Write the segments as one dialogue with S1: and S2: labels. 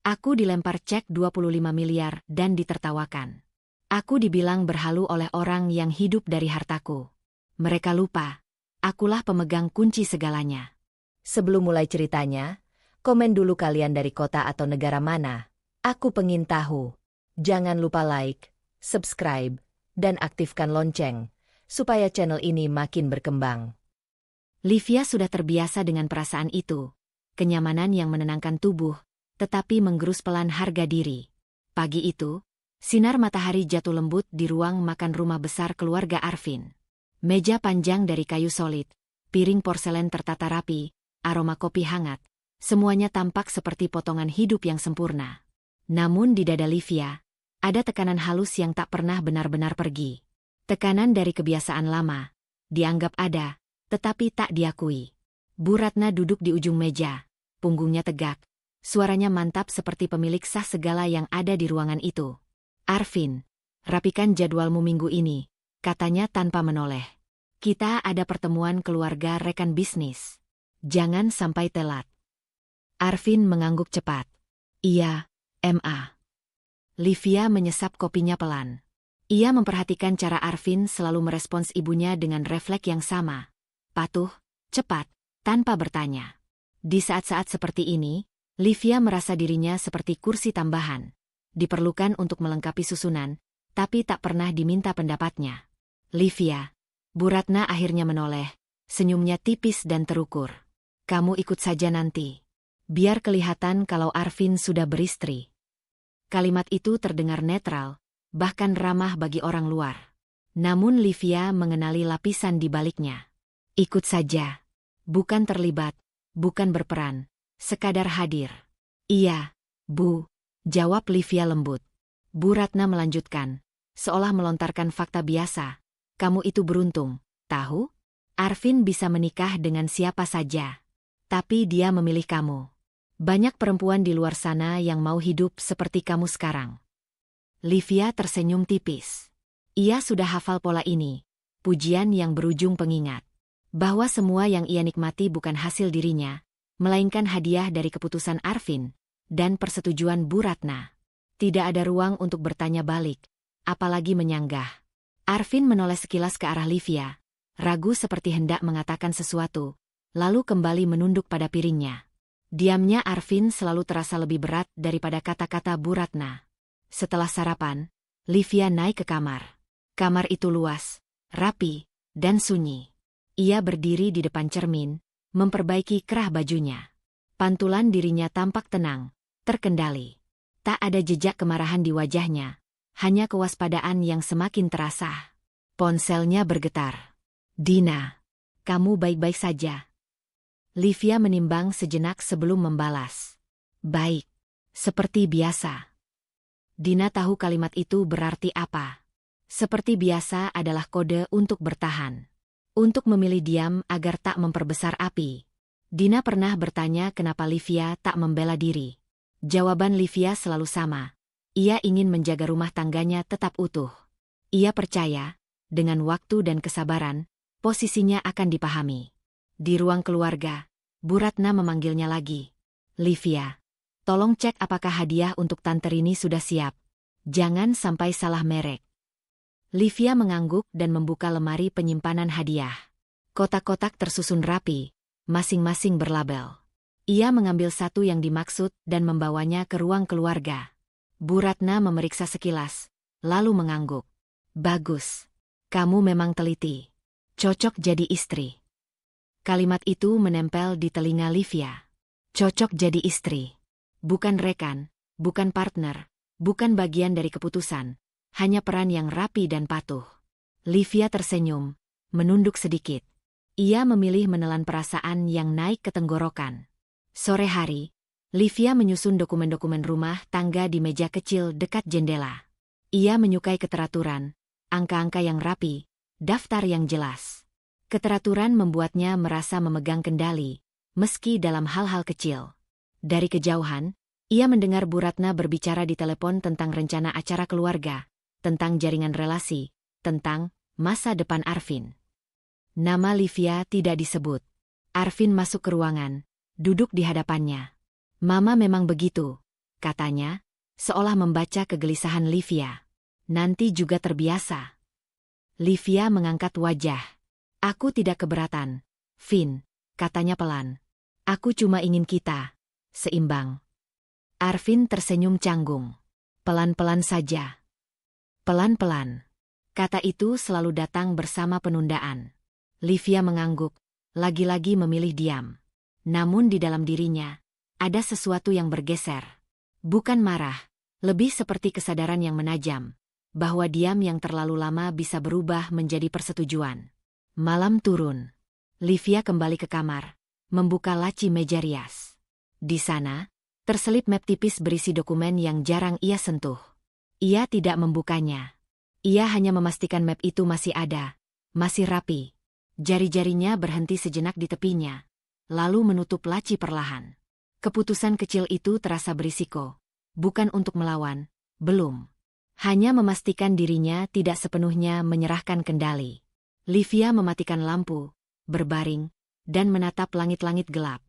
S1: Aku dilempar cek 25 miliar dan ditertawakan. Aku dibilang berhalu oleh orang yang hidup dari hartaku. Mereka lupa, akulah pemegang kunci segalanya.
S2: Sebelum mulai ceritanya, komen dulu kalian dari kota atau negara mana. Aku pengen tahu. Jangan lupa like, subscribe, dan aktifkan lonceng, supaya channel ini makin berkembang.
S1: Livia sudah terbiasa dengan perasaan itu, kenyamanan yang menenangkan tubuh, tetapi menggerus pelan harga diri. Pagi itu, sinar matahari jatuh lembut di ruang makan rumah besar keluarga Arvin. Meja panjang dari kayu solid, piring porselen tertata rapi, aroma kopi hangat, semuanya tampak seperti potongan hidup yang sempurna. Namun di dada Livia, ada tekanan halus yang tak pernah benar-benar pergi. Tekanan dari kebiasaan lama, dianggap ada, tetapi tak diakui. Bu Ratna duduk di ujung meja, punggungnya tegak, suaranya mantap seperti pemilik sah segala yang ada di ruangan itu. Arvin, rapikan jadwalmu minggu ini, katanya tanpa menoleh. Kita ada pertemuan keluarga rekan bisnis. Jangan sampai telat. Arvin mengangguk cepat. Iya, Ma. Livia menyesap kopinya pelan. Ia memperhatikan cara Arvin selalu merespons ibunya dengan refleks yang sama. Patuh, cepat, tanpa bertanya. Di saat-saat seperti ini, Livia merasa dirinya seperti kursi tambahan. Diperlukan untuk melengkapi susunan, tapi tak pernah diminta pendapatnya. Livia, Bu Ratna akhirnya menoleh, senyumnya tipis dan terukur. Kamu ikut saja nanti. Biar kelihatan kalau Arvin sudah beristri. Kalimat itu terdengar netral, bahkan ramah bagi orang luar. Namun Livia mengenali lapisan di baliknya. Ikut saja. Bukan terlibat, bukan berperan, sekadar hadir. Iya, Bu, jawab Livia lembut. Bu Ratna melanjutkan, seolah melontarkan fakta biasa. Kamu itu beruntung, tahu? Arvin bisa menikah dengan siapa saja. Tapi dia memilih kamu. Banyak perempuan di luar sana yang mau hidup seperti kamu sekarang. Livia tersenyum tipis. Ia sudah hafal pola ini, pujian yang berujung pengingat. Bahwa semua yang ia nikmati bukan hasil dirinya, melainkan hadiah dari keputusan Arvin dan persetujuan Bu Ratna. Tidak ada ruang untuk bertanya balik, apalagi menyanggah. Arvin menoleh sekilas ke arah Livia, ragu seperti hendak mengatakan sesuatu, lalu kembali menunduk pada piringnya. Diamnya Arvin selalu terasa lebih berat daripada kata-kata Bu Ratna. Setelah sarapan, Livia naik ke kamar. Kamar itu luas, rapi, dan sunyi. Ia berdiri di depan cermin, memperbaiki kerah bajunya. Pantulan dirinya tampak tenang, terkendali. Tak ada jejak kemarahan di wajahnya, hanya kewaspadaan yang semakin terasa. Ponselnya bergetar. Dina, kamu baik-baik saja? Livia menimbang sejenak sebelum membalas. Baik, seperti biasa. Dina tahu kalimat itu berarti apa. Seperti biasa adalah kode untuk bertahan. Untuk memilih diam agar tak memperbesar api. Dina pernah bertanya kenapa Livia tak membela diri. Jawaban Livia selalu sama. Ia ingin menjaga rumah tangganya tetap utuh. Ia percaya, dengan waktu dan kesabaran, posisinya akan dipahami. Di ruang keluarga, Bu Ratna memanggilnya lagi. Livia, tolong cek apakah hadiah untuk Tante Rini sudah siap. Jangan sampai salah merek. Livia mengangguk dan membuka lemari penyimpanan hadiah. Kotak-kotak tersusun rapi, masing-masing berlabel. Ia mengambil satu yang dimaksud dan membawanya ke ruang keluarga. Bu Ratna memeriksa sekilas, lalu mengangguk. Bagus. Kamu memang teliti. Cocok jadi istri. Kalimat itu menempel di telinga Livia. Cocok jadi istri. Bukan rekan, bukan partner, bukan bagian dari keputusan. Hanya peran yang rapi dan patuh. Livia tersenyum, menunduk sedikit. Ia memilih menelan perasaan yang naik ke tenggorokan. Sore hari, Livia menyusun dokumen-dokumen rumah tangga di meja kecil dekat jendela. Ia menyukai keteraturan, angka-angka yang rapi, daftar yang jelas. Keteraturan membuatnya merasa memegang kendali, meski dalam hal-hal kecil. Dari kejauhan, ia mendengar Bu Ratna berbicara di telepon tentang rencana acara keluarga, tentang jaringan relasi, tentang masa depan Arvin. Nama Livia tidak disebut. Arvin masuk ke ruangan, duduk di hadapannya. Mama memang begitu. katanya, seolah membaca kegelisahan Livia. Nanti juga terbiasa. Livia mengangkat wajah. Aku tidak keberatan, Vin, katanya pelan. Aku cuma ingin kita seimbang. Arvin tersenyum canggung. Pelan-pelan saja. Pelan-pelan. Kata itu selalu datang bersama penundaan. Livia mengangguk, lagi-lagi memilih diam. Namun di dalam dirinya, ada sesuatu yang bergeser. Bukan marah, lebih seperti kesadaran yang menajam, bahwa diam yang terlalu lama bisa berubah menjadi persetujuan. Malam turun. Livia kembali ke kamar, membuka laci meja rias. Di sana, terselip map tipis berisi dokumen yang jarang ia sentuh. Ia tidak membukanya. Ia hanya memastikan map itu masih ada, masih rapi. Jari-jarinya berhenti sejenak di tepinya, lalu menutup laci perlahan. Keputusan kecil itu terasa berisiko. Bukan untuk melawan, belum. Hanya memastikan dirinya tidak sepenuhnya menyerahkan kendali. Livia mematikan lampu, berbaring, dan menatap langit-langit gelap.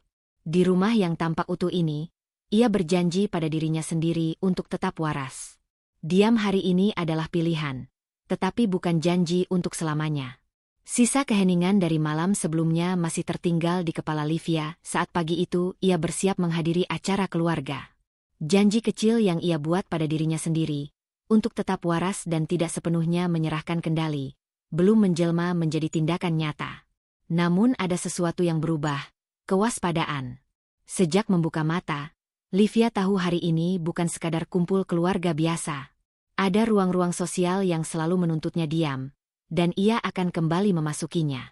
S1: Di rumah yang tampak utuh ini, ia berjanji pada dirinya sendiri untuk tetap waras. Diam hari ini adalah pilihan, tetapi bukan janji untuk selamanya. Sisa keheningan dari malam sebelumnya masih tertinggal di kepala Livia saat pagi itu ia bersiap menghadiri acara keluarga. Janji kecil yang ia buat pada dirinya sendiri, untuk tetap waras dan tidak sepenuhnya menyerahkan kendali, belum menjelma menjadi tindakan nyata. Namun ada sesuatu yang berubah, kewaspadaan. Sejak membuka mata, Livia tahu hari ini bukan sekadar kumpul keluarga biasa. Ada ruang-ruang sosial yang selalu menuntutnya diam, dan ia akan kembali memasukinya.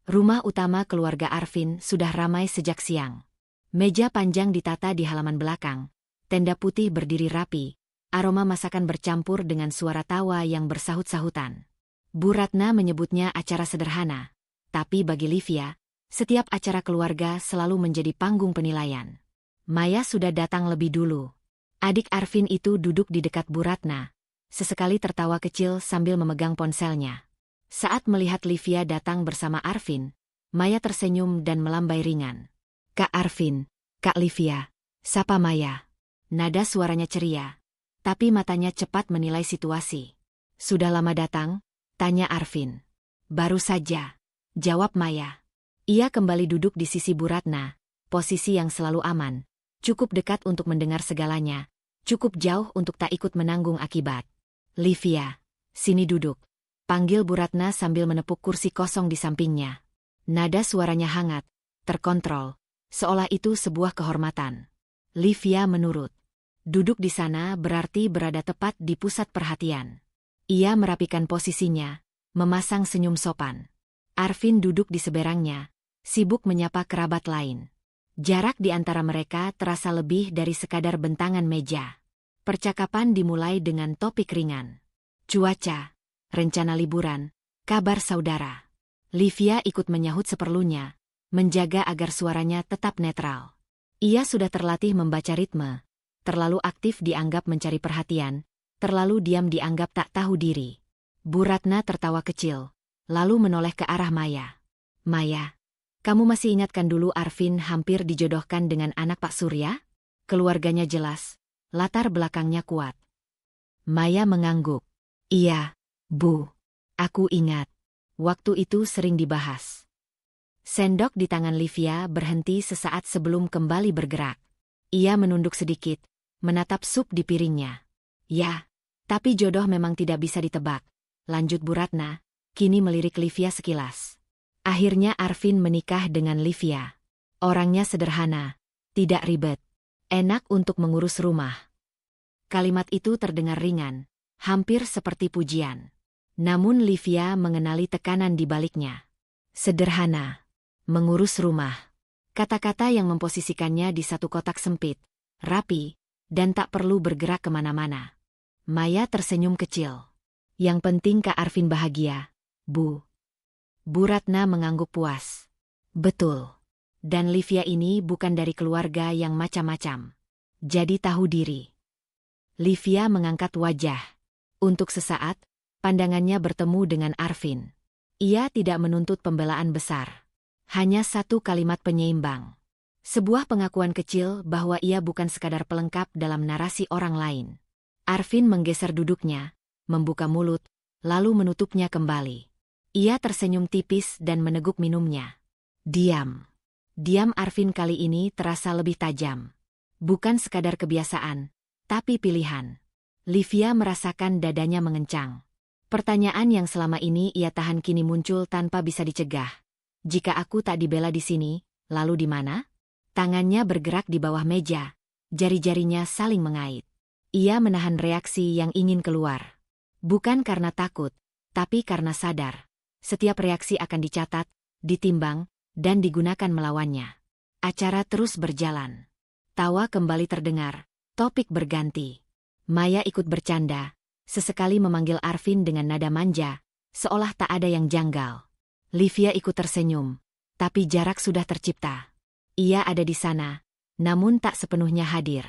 S1: Rumah utama keluarga Arvin sudah ramai sejak siang. Meja panjang ditata di halaman belakang, tenda putih berdiri rapi, aroma masakan bercampur dengan suara tawa yang bersahut-sahutan. Bu Ratna menyebutnya acara sederhana, tapi bagi Livia, setiap acara keluarga selalu menjadi panggung penilaian. Maya sudah datang lebih dulu. Adik Arvin itu duduk di dekat Bu Ratna, sesekali tertawa kecil sambil memegang ponselnya. Saat melihat Livia datang bersama Arvin, Maya tersenyum dan melambai ringan. Kak Arvin, Kak Livia, sapa Maya. Nada suaranya ceria, tapi matanya cepat menilai situasi. Sudah lama datang? Tanya Arvin. Baru saja, jawab Maya. Ia kembali duduk di sisi Bu Ratna, posisi yang selalu aman, cukup dekat untuk mendengar segalanya, cukup jauh untuk tak ikut menanggung akibat. Livia, sini duduk, panggil Bu Ratna sambil menepuk kursi kosong di sampingnya. Nada suaranya hangat, terkontrol, seolah itu sebuah kehormatan. Livia menurut. Duduk di sana berarti berada tepat di pusat perhatian. Ia merapikan posisinya, memasang senyum sopan. Arvin duduk di seberangnya, sibuk menyapa kerabat lain. Jarak di antara mereka terasa lebih dari sekadar bentangan meja. Percakapan dimulai dengan topik ringan. Cuaca, rencana liburan, kabar saudara. Livia ikut menyahut seperlunya, menjaga agar suaranya tetap netral. Ia sudah terlatih membaca ritme, terlalu aktif dianggap mencari perhatian, terlalu diam dianggap tak tahu diri. Bu Ratna tertawa kecil, lalu menoleh ke arah Maya. Maya, kamu masih ingatkan dulu Arvin hampir dijodohkan dengan anak Pak Surya? Keluarganya jelas, latar belakangnya kuat. Maya mengangguk. Iya, Bu. Aku ingat. Waktu itu sering dibahas. Sendok di tangan Livia berhenti sesaat sebelum kembali bergerak. Ia menunduk sedikit, menatap sup di piringnya. Ya, tapi jodoh memang tidak bisa ditebak. Lanjut Bu Ratna, kini melirik Livia sekilas. Akhirnya Arvin menikah dengan Livia. Orangnya sederhana, tidak ribet, enak untuk mengurus rumah. Kalimat itu terdengar ringan, hampir seperti pujian. Namun Livia mengenali tekanan di baliknya. Sederhana, mengurus rumah. Kata-kata yang memposisikannya di satu kotak sempit, rapi, dan tak perlu bergerak kemana-mana. Maya tersenyum kecil. Yang penting Kak Arvin bahagia, Bu. Bu Ratna mengangguk puas. Betul. Dan Livia ini bukan dari keluarga yang macam-macam. Jadi tahu diri. Livia mengangkat wajah. Untuk sesaat, pandangannya bertemu dengan Arvin. Ia tidak menuntut pembelaan besar. Hanya satu kalimat penyeimbang. Sebuah pengakuan kecil bahwa ia bukan sekadar pelengkap dalam narasi orang lain. Arvin menggeser duduknya, membuka mulut, lalu menutupnya kembali. Ia tersenyum tipis dan meneguk minumnya. Diam. Diam Arvin kali ini terasa lebih tajam. Bukan sekadar kebiasaan, tapi pilihan. Livia merasakan dadanya mengencang. Pertanyaan yang selama ini ia tahan kini muncul tanpa bisa dicegah. Jika aku tak dibela di sini, lalu di mana? Tangannya bergerak di bawah meja, jari-jarinya saling mengait. Ia menahan reaksi yang ingin keluar. Bukan karena takut, tapi karena sadar. Setiap reaksi akan dicatat, ditimbang, dan digunakan melawannya. Acara terus berjalan. Tawa kembali terdengar, topik berganti. Maya ikut bercanda, sesekali memanggil Arvin dengan nada manja, seolah tak ada yang janggal. Livia ikut tersenyum, tapi jarak sudah tercipta. Ia ada di sana, namun tak sepenuhnya hadir.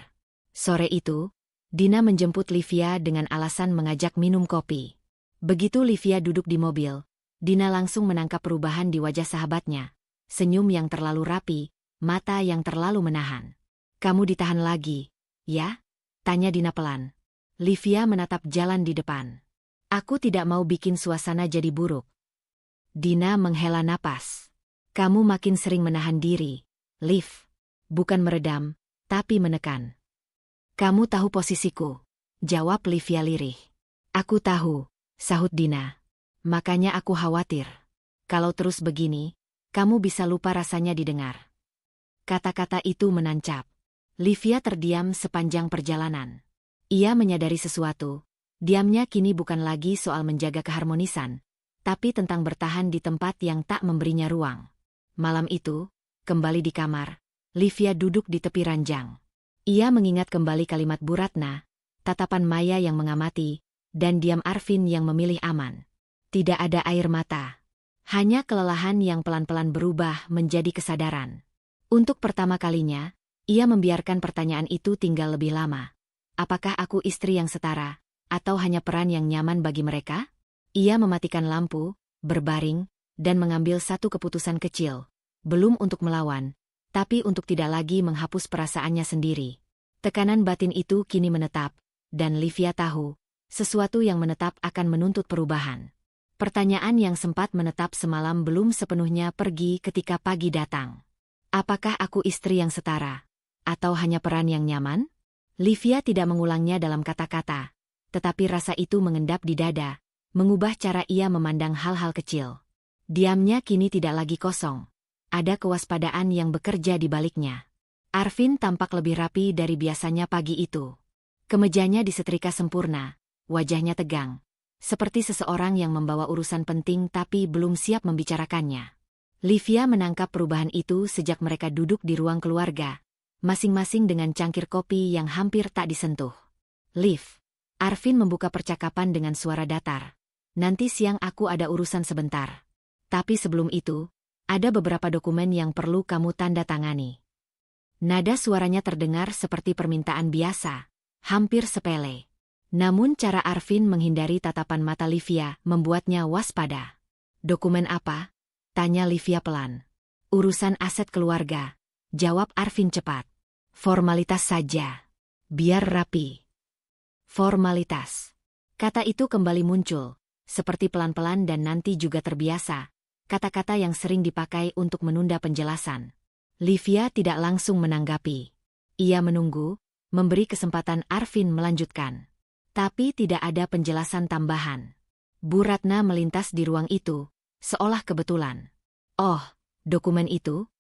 S1: Sore itu, Dina menjemput Livia dengan alasan mengajak minum kopi. Begitu Livia duduk di mobil, Dina langsung menangkap perubahan di wajah sahabatnya. Senyum yang terlalu rapi, mata yang terlalu menahan. "Kamu ditahan lagi, ya?" tanya Dina pelan. Livia menatap jalan di depan. "Aku tidak mau bikin suasana jadi buruk." Dina menghela napas. "Kamu makin sering menahan diri, Liv. Bukan meredam, tapi menekan." "Kamu tahu posisiku," jawab Livia lirih. "Aku tahu," sahut Dina. "Makanya aku khawatir. Kalau terus begini, kamu bisa lupa rasanya didengar." Kata-kata itu menancap. Livia terdiam sepanjang perjalanan. Ia menyadari sesuatu. Diamnya kini bukan lagi soal menjaga keharmonisan, tapi tentang bertahan di tempat yang tak memberinya ruang. Malam itu, kembali di kamar, Livia duduk di tepi ranjang. Ia mengingat kembali kalimat Bu Ratna, tatapan Maya yang mengamati, dan diam Arvin yang memilih aman. Tidak ada air mata. Hanya kelelahan yang pelan-pelan berubah menjadi kesadaran. Untuk pertama kalinya, ia membiarkan pertanyaan itu tinggal lebih lama. Apakah aku istri yang setara, atau hanya peran yang nyaman bagi mereka? Ia mematikan lampu, berbaring, dan mengambil satu keputusan kecil. Belum untuk melawan, tapi untuk tidak lagi menghapus perasaannya sendiri. Tekanan batin itu kini menetap, dan Livia tahu, sesuatu yang menetap akan menuntut perubahan. Pertanyaan yang sempat menetap semalam belum sepenuhnya pergi ketika pagi datang. Apakah aku istri yang setara, atau hanya peran yang nyaman? Livia tidak mengulangnya dalam kata-kata, tetapi rasa itu mengendap di dada, mengubah cara ia memandang hal-hal kecil. Diamnya kini tidak lagi kosong. Ada kewaspadaan yang bekerja di baliknya. Arvin tampak lebih rapi dari biasanya pagi itu. Kemejanya disetrika sempurna, wajahnya tegang, seperti seseorang yang membawa urusan penting tapi belum siap membicarakannya. Livia menangkap perubahan itu sejak mereka duduk di ruang keluarga, masing-masing dengan cangkir kopi yang hampir tak disentuh. "Liv," Arvin membuka percakapan dengan suara datar. "Nanti siang aku ada urusan sebentar. Tapi sebelum itu, ada beberapa dokumen yang perlu kamu tanda tangani." Nada suaranya terdengar seperti permintaan biasa, hampir sepele. Namun cara Arvin menghindari tatapan mata Livia membuatnya waspada. "Dokumen apa?" tanya Livia pelan. "Urusan aset keluarga," jawab Arvin cepat. "Formalitas saja. Biar rapi." Formalitas. Kata itu kembali muncul, seperti pelan-pelan dan nanti juga terbiasa. Kata-kata yang sering dipakai untuk menunda penjelasan. Livia tidak langsung menanggapi. Ia menunggu, memberi kesempatan Arvin melanjutkan. Tapi tidak ada penjelasan tambahan. Bu Ratna melintas di ruang itu, seolah kebetulan. "Oh, dokumen itu?"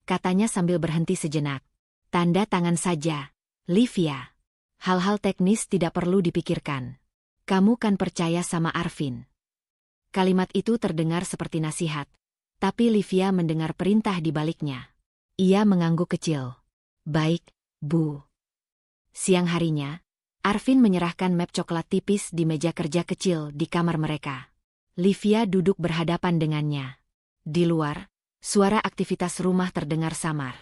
S1: katanya sambil berhenti sejenak. "Tanda tangan saja, Livia. Hal-hal teknis tidak perlu dipikirkan. Kamu kan percaya sama Arvin." Kalimat itu terdengar seperti nasihat, tapi Livia mendengar perintah di baliknya. Ia mengangguk kecil. "Baik, Bu." Siang harinya, Arvin menyerahkan map coklat tipis di meja kerja kecil di kamar mereka. Livia duduk berhadapan dengannya. Di luar, suara aktivitas rumah terdengar samar.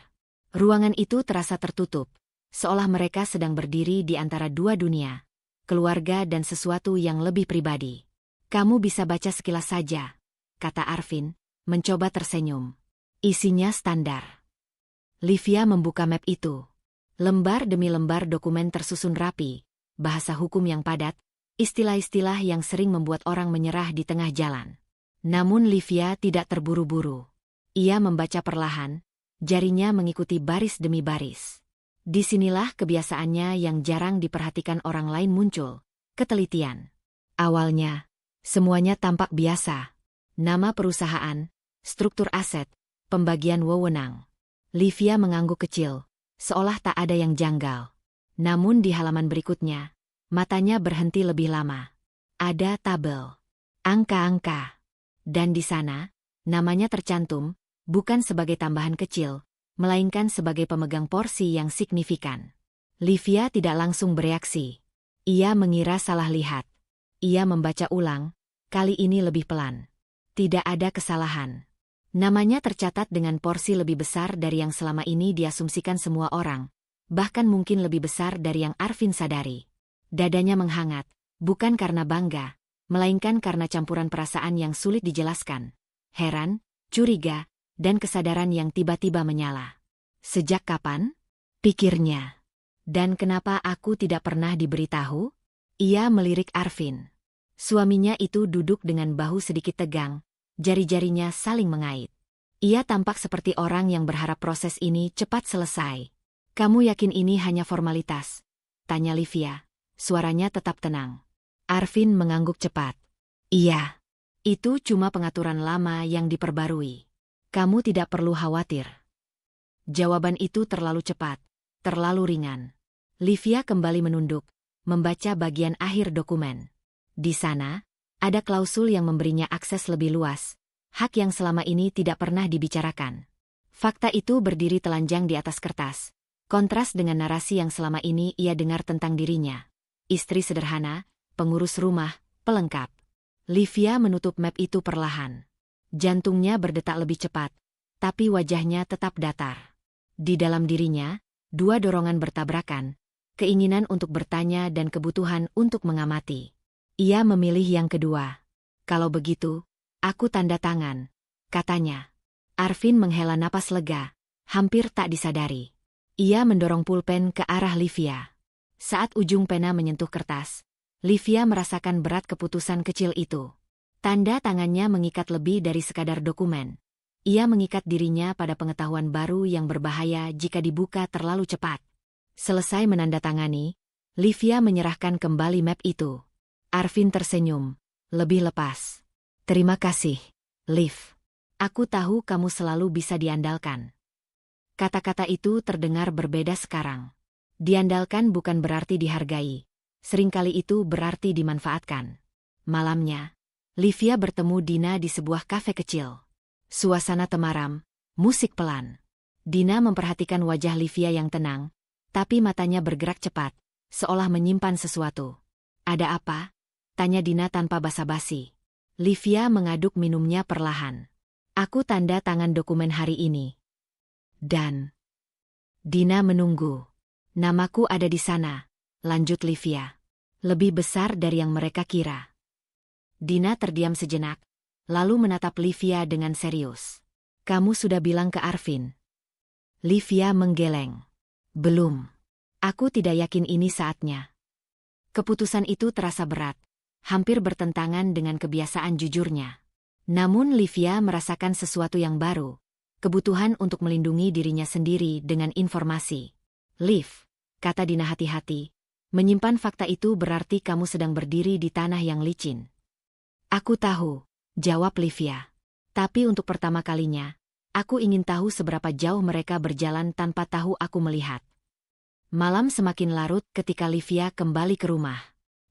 S1: Ruangan itu terasa tertutup, seolah mereka sedang berdiri di antara dua dunia, keluarga dan sesuatu yang lebih pribadi. "Kamu bisa baca sekilas saja," kata Arvin, mencoba tersenyum. "Isinya standar." Livia membuka map itu. Lembar demi lembar dokumen tersusun rapi, bahasa hukum yang padat, istilah-istilah yang sering membuat orang menyerah di tengah jalan. Namun Livia tidak terburu-buru. Ia membaca perlahan, jarinya mengikuti baris demi baris. Disinilah kebiasaannya yang jarang diperhatikan orang lain muncul, ketelitian. Awalnya, semuanya tampak biasa. Nama perusahaan, struktur aset, pembagian wewenang. Livia mengangguk kecil, seolah tak ada yang janggal. Namun di halaman berikutnya, matanya berhenti lebih lama. Ada tabel, angka-angka. Dan di sana, namanya tercantum, bukan sebagai tambahan kecil, melainkan sebagai pemegang porsi yang signifikan. Livia tidak langsung bereaksi. Ia mengira salah lihat. Ia membaca ulang, kali ini lebih pelan. Tidak ada kesalahan. Namanya tercatat dengan porsi lebih besar dari yang selama ini diasumsikan semua orang, bahkan mungkin lebih besar dari yang Arvin sadari. Dadanya menghangat, bukan karena bangga, melainkan karena campuran perasaan yang sulit dijelaskan. Heran, curiga, dan kesadaran yang tiba-tiba menyala. Sejak kapan? Pikirnya. Dan kenapa aku tidak pernah diberitahu? Ia melirik Arvin. Suaminya itu duduk dengan bahu sedikit tegang, jari-jarinya saling mengait. Ia tampak seperti orang yang berharap proses ini cepat selesai. Kamu yakin ini hanya formalitas? Tanya Livia. Suaranya tetap tenang. Arvin mengangguk cepat. Iya. Itu cuma pengaturan lama yang diperbarui. Kamu tidak perlu khawatir. Jawaban itu terlalu cepat, terlalu ringan. Livia kembali menunduk, membaca bagian akhir dokumen. Di sana, ada klausul yang memberinya akses lebih luas, hak yang selama ini tidak pernah dibicarakan. Fakta itu berdiri telanjang di atas kertas, kontras dengan narasi yang selama ini ia dengar tentang dirinya. Istri sederhana, pengurus rumah, pelengkap. Livia menutup map itu perlahan. Jantungnya berdetak lebih cepat, tapi wajahnya tetap datar. Di dalam dirinya, dua dorongan bertabrakan, keinginan untuk bertanya dan kebutuhan untuk mengamati. Ia memilih yang kedua. Kalau begitu, aku tanda tangan, katanya. Arvin menghela napas lega, hampir tak disadari. Ia mendorong pulpen ke arah Livia. Saat ujung pena menyentuh kertas, Livia merasakan berat keputusan kecil itu. Tanda tangannya mengikat lebih dari sekadar dokumen. Ia mengikat dirinya pada pengetahuan baru yang berbahaya jika dibuka terlalu cepat. Selesai menandatangani, Livia menyerahkan kembali map itu. Arvin tersenyum, lebih lepas. Terima kasih, Liv. Aku tahu kamu selalu bisa diandalkan. Kata-kata itu terdengar berbeda sekarang. Diandalkan bukan berarti dihargai. Seringkali itu berarti dimanfaatkan. Malamnya, Livia bertemu Dina di sebuah kafe kecil. Suasana temaram, musik pelan. Dina memperhatikan wajah Livia yang tenang, tapi matanya bergerak cepat, seolah menyimpan sesuatu. Ada apa? Tanya Dina tanpa basa-basi. Livia mengaduk minumnya perlahan. Aku tanda tangan dokumen hari ini. Dan Dina menunggu. Namaku ada di sana, lanjut Livia. Lebih besar dari yang mereka kira. Dina terdiam sejenak, lalu menatap Livia dengan serius. Kamu sudah bilang ke Arvin? Livia menggeleng. Belum. Aku tidak yakin ini saatnya. Keputusan itu terasa berat, hampir bertentangan dengan kebiasaan jujurnya. Namun Livia merasakan sesuatu yang baru, kebutuhan untuk melindungi dirinya sendiri dengan informasi. Liv, kata Dina hati-hati, menyimpan fakta itu berarti kamu sedang berdiri di tanah yang licin. Aku tahu, jawab Livia. Tapi untuk pertama kalinya, aku ingin tahu seberapa jauh mereka berjalan tanpa tahu aku melihat. Malam semakin larut ketika Livia kembali ke rumah.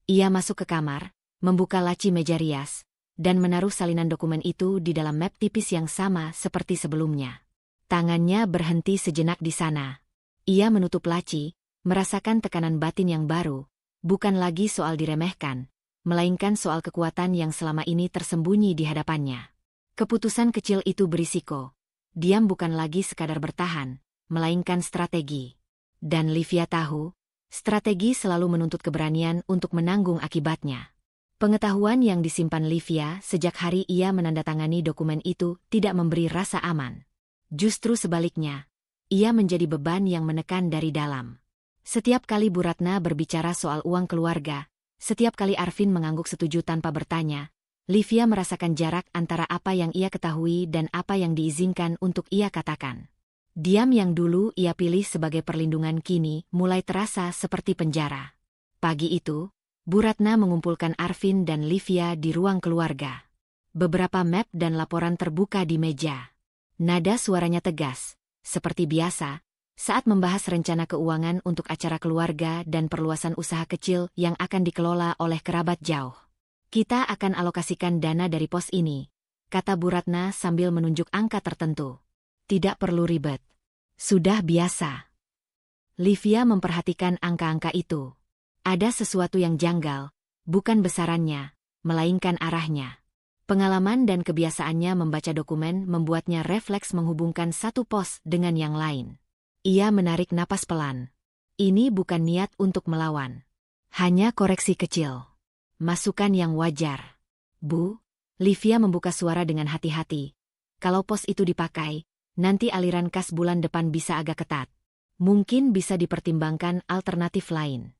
S1: Ia masuk ke kamar, membuka laci meja rias, dan menaruh salinan dokumen itu di dalam map tipis yang sama seperti sebelumnya. Tangannya berhenti sejenak di sana. Ia menutup laci, merasakan tekanan batin yang baru, bukan lagi soal diremehkan, melainkan soal kekuatan yang selama ini tersembunyi di hadapannya. Keputusan kecil itu berisiko. Diam bukan lagi sekadar bertahan, melainkan strategi. Dan Livia tahu, strategi selalu menuntut keberanian untuk menanggung akibatnya. Pengetahuan yang disimpan Livia sejak hari ia menandatangani dokumen itu tidak memberi rasa aman. Justru sebaliknya, ia menjadi beban yang menekan dari dalam. Setiap kali Bu Ratna berbicara soal uang keluarga, setiap kali Arvin mengangguk setuju tanpa bertanya, Livia merasakan jarak antara apa yang ia ketahui dan apa yang diizinkan untuk ia katakan. Diam yang dulu ia pilih sebagai perlindungan kini mulai terasa seperti penjara. Pagi itu, Bu Ratna mengumpulkan Arvin dan Livia di ruang keluarga. Beberapa map dan laporan terbuka di meja. Nada suaranya tegas, seperti biasa, saat membahas rencana keuangan untuk acara keluarga dan perluasan usaha kecil yang akan dikelola oleh kerabat jauh. Kita akan alokasikan dana dari pos ini, kata Bu Ratna sambil menunjuk angka tertentu. Tidak perlu ribet. Sudah biasa. Livia memperhatikan angka-angka itu. Ada sesuatu yang janggal, bukan besarannya, melainkan arahnya. Pengalaman dan kebiasaannya membaca dokumen membuatnya refleks menghubungkan satu pos dengan yang lain. Ia menarik napas pelan. Ini bukan niat untuk melawan. Hanya koreksi kecil. Masukan yang wajar. Bu, Livia membuka suara dengan hati-hati. Kalau pos itu dipakai, nanti aliran kas bulan depan bisa agak ketat. Mungkin bisa dipertimbangkan alternatif lain.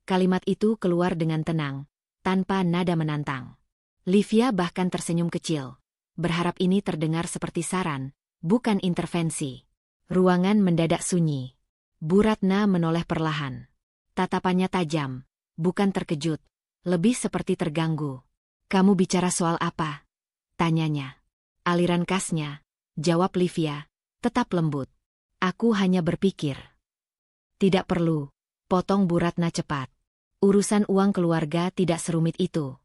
S1: Kalimat itu keluar dengan tenang, tanpa nada menantang. Livia bahkan tersenyum kecil. Berharap ini terdengar seperti saran, bukan intervensi. Ruangan mendadak sunyi. Bu Ratna menoleh perlahan. Tatapannya tajam, bukan terkejut, lebih seperti terganggu. Kamu bicara soal apa? Tanyanya. Aliran kasnya, jawab Livia, tetap lembut. Aku hanya berpikir. Tidak perlu, potong Bu Ratna cepat. Urusan uang keluarga tidak serumit itu.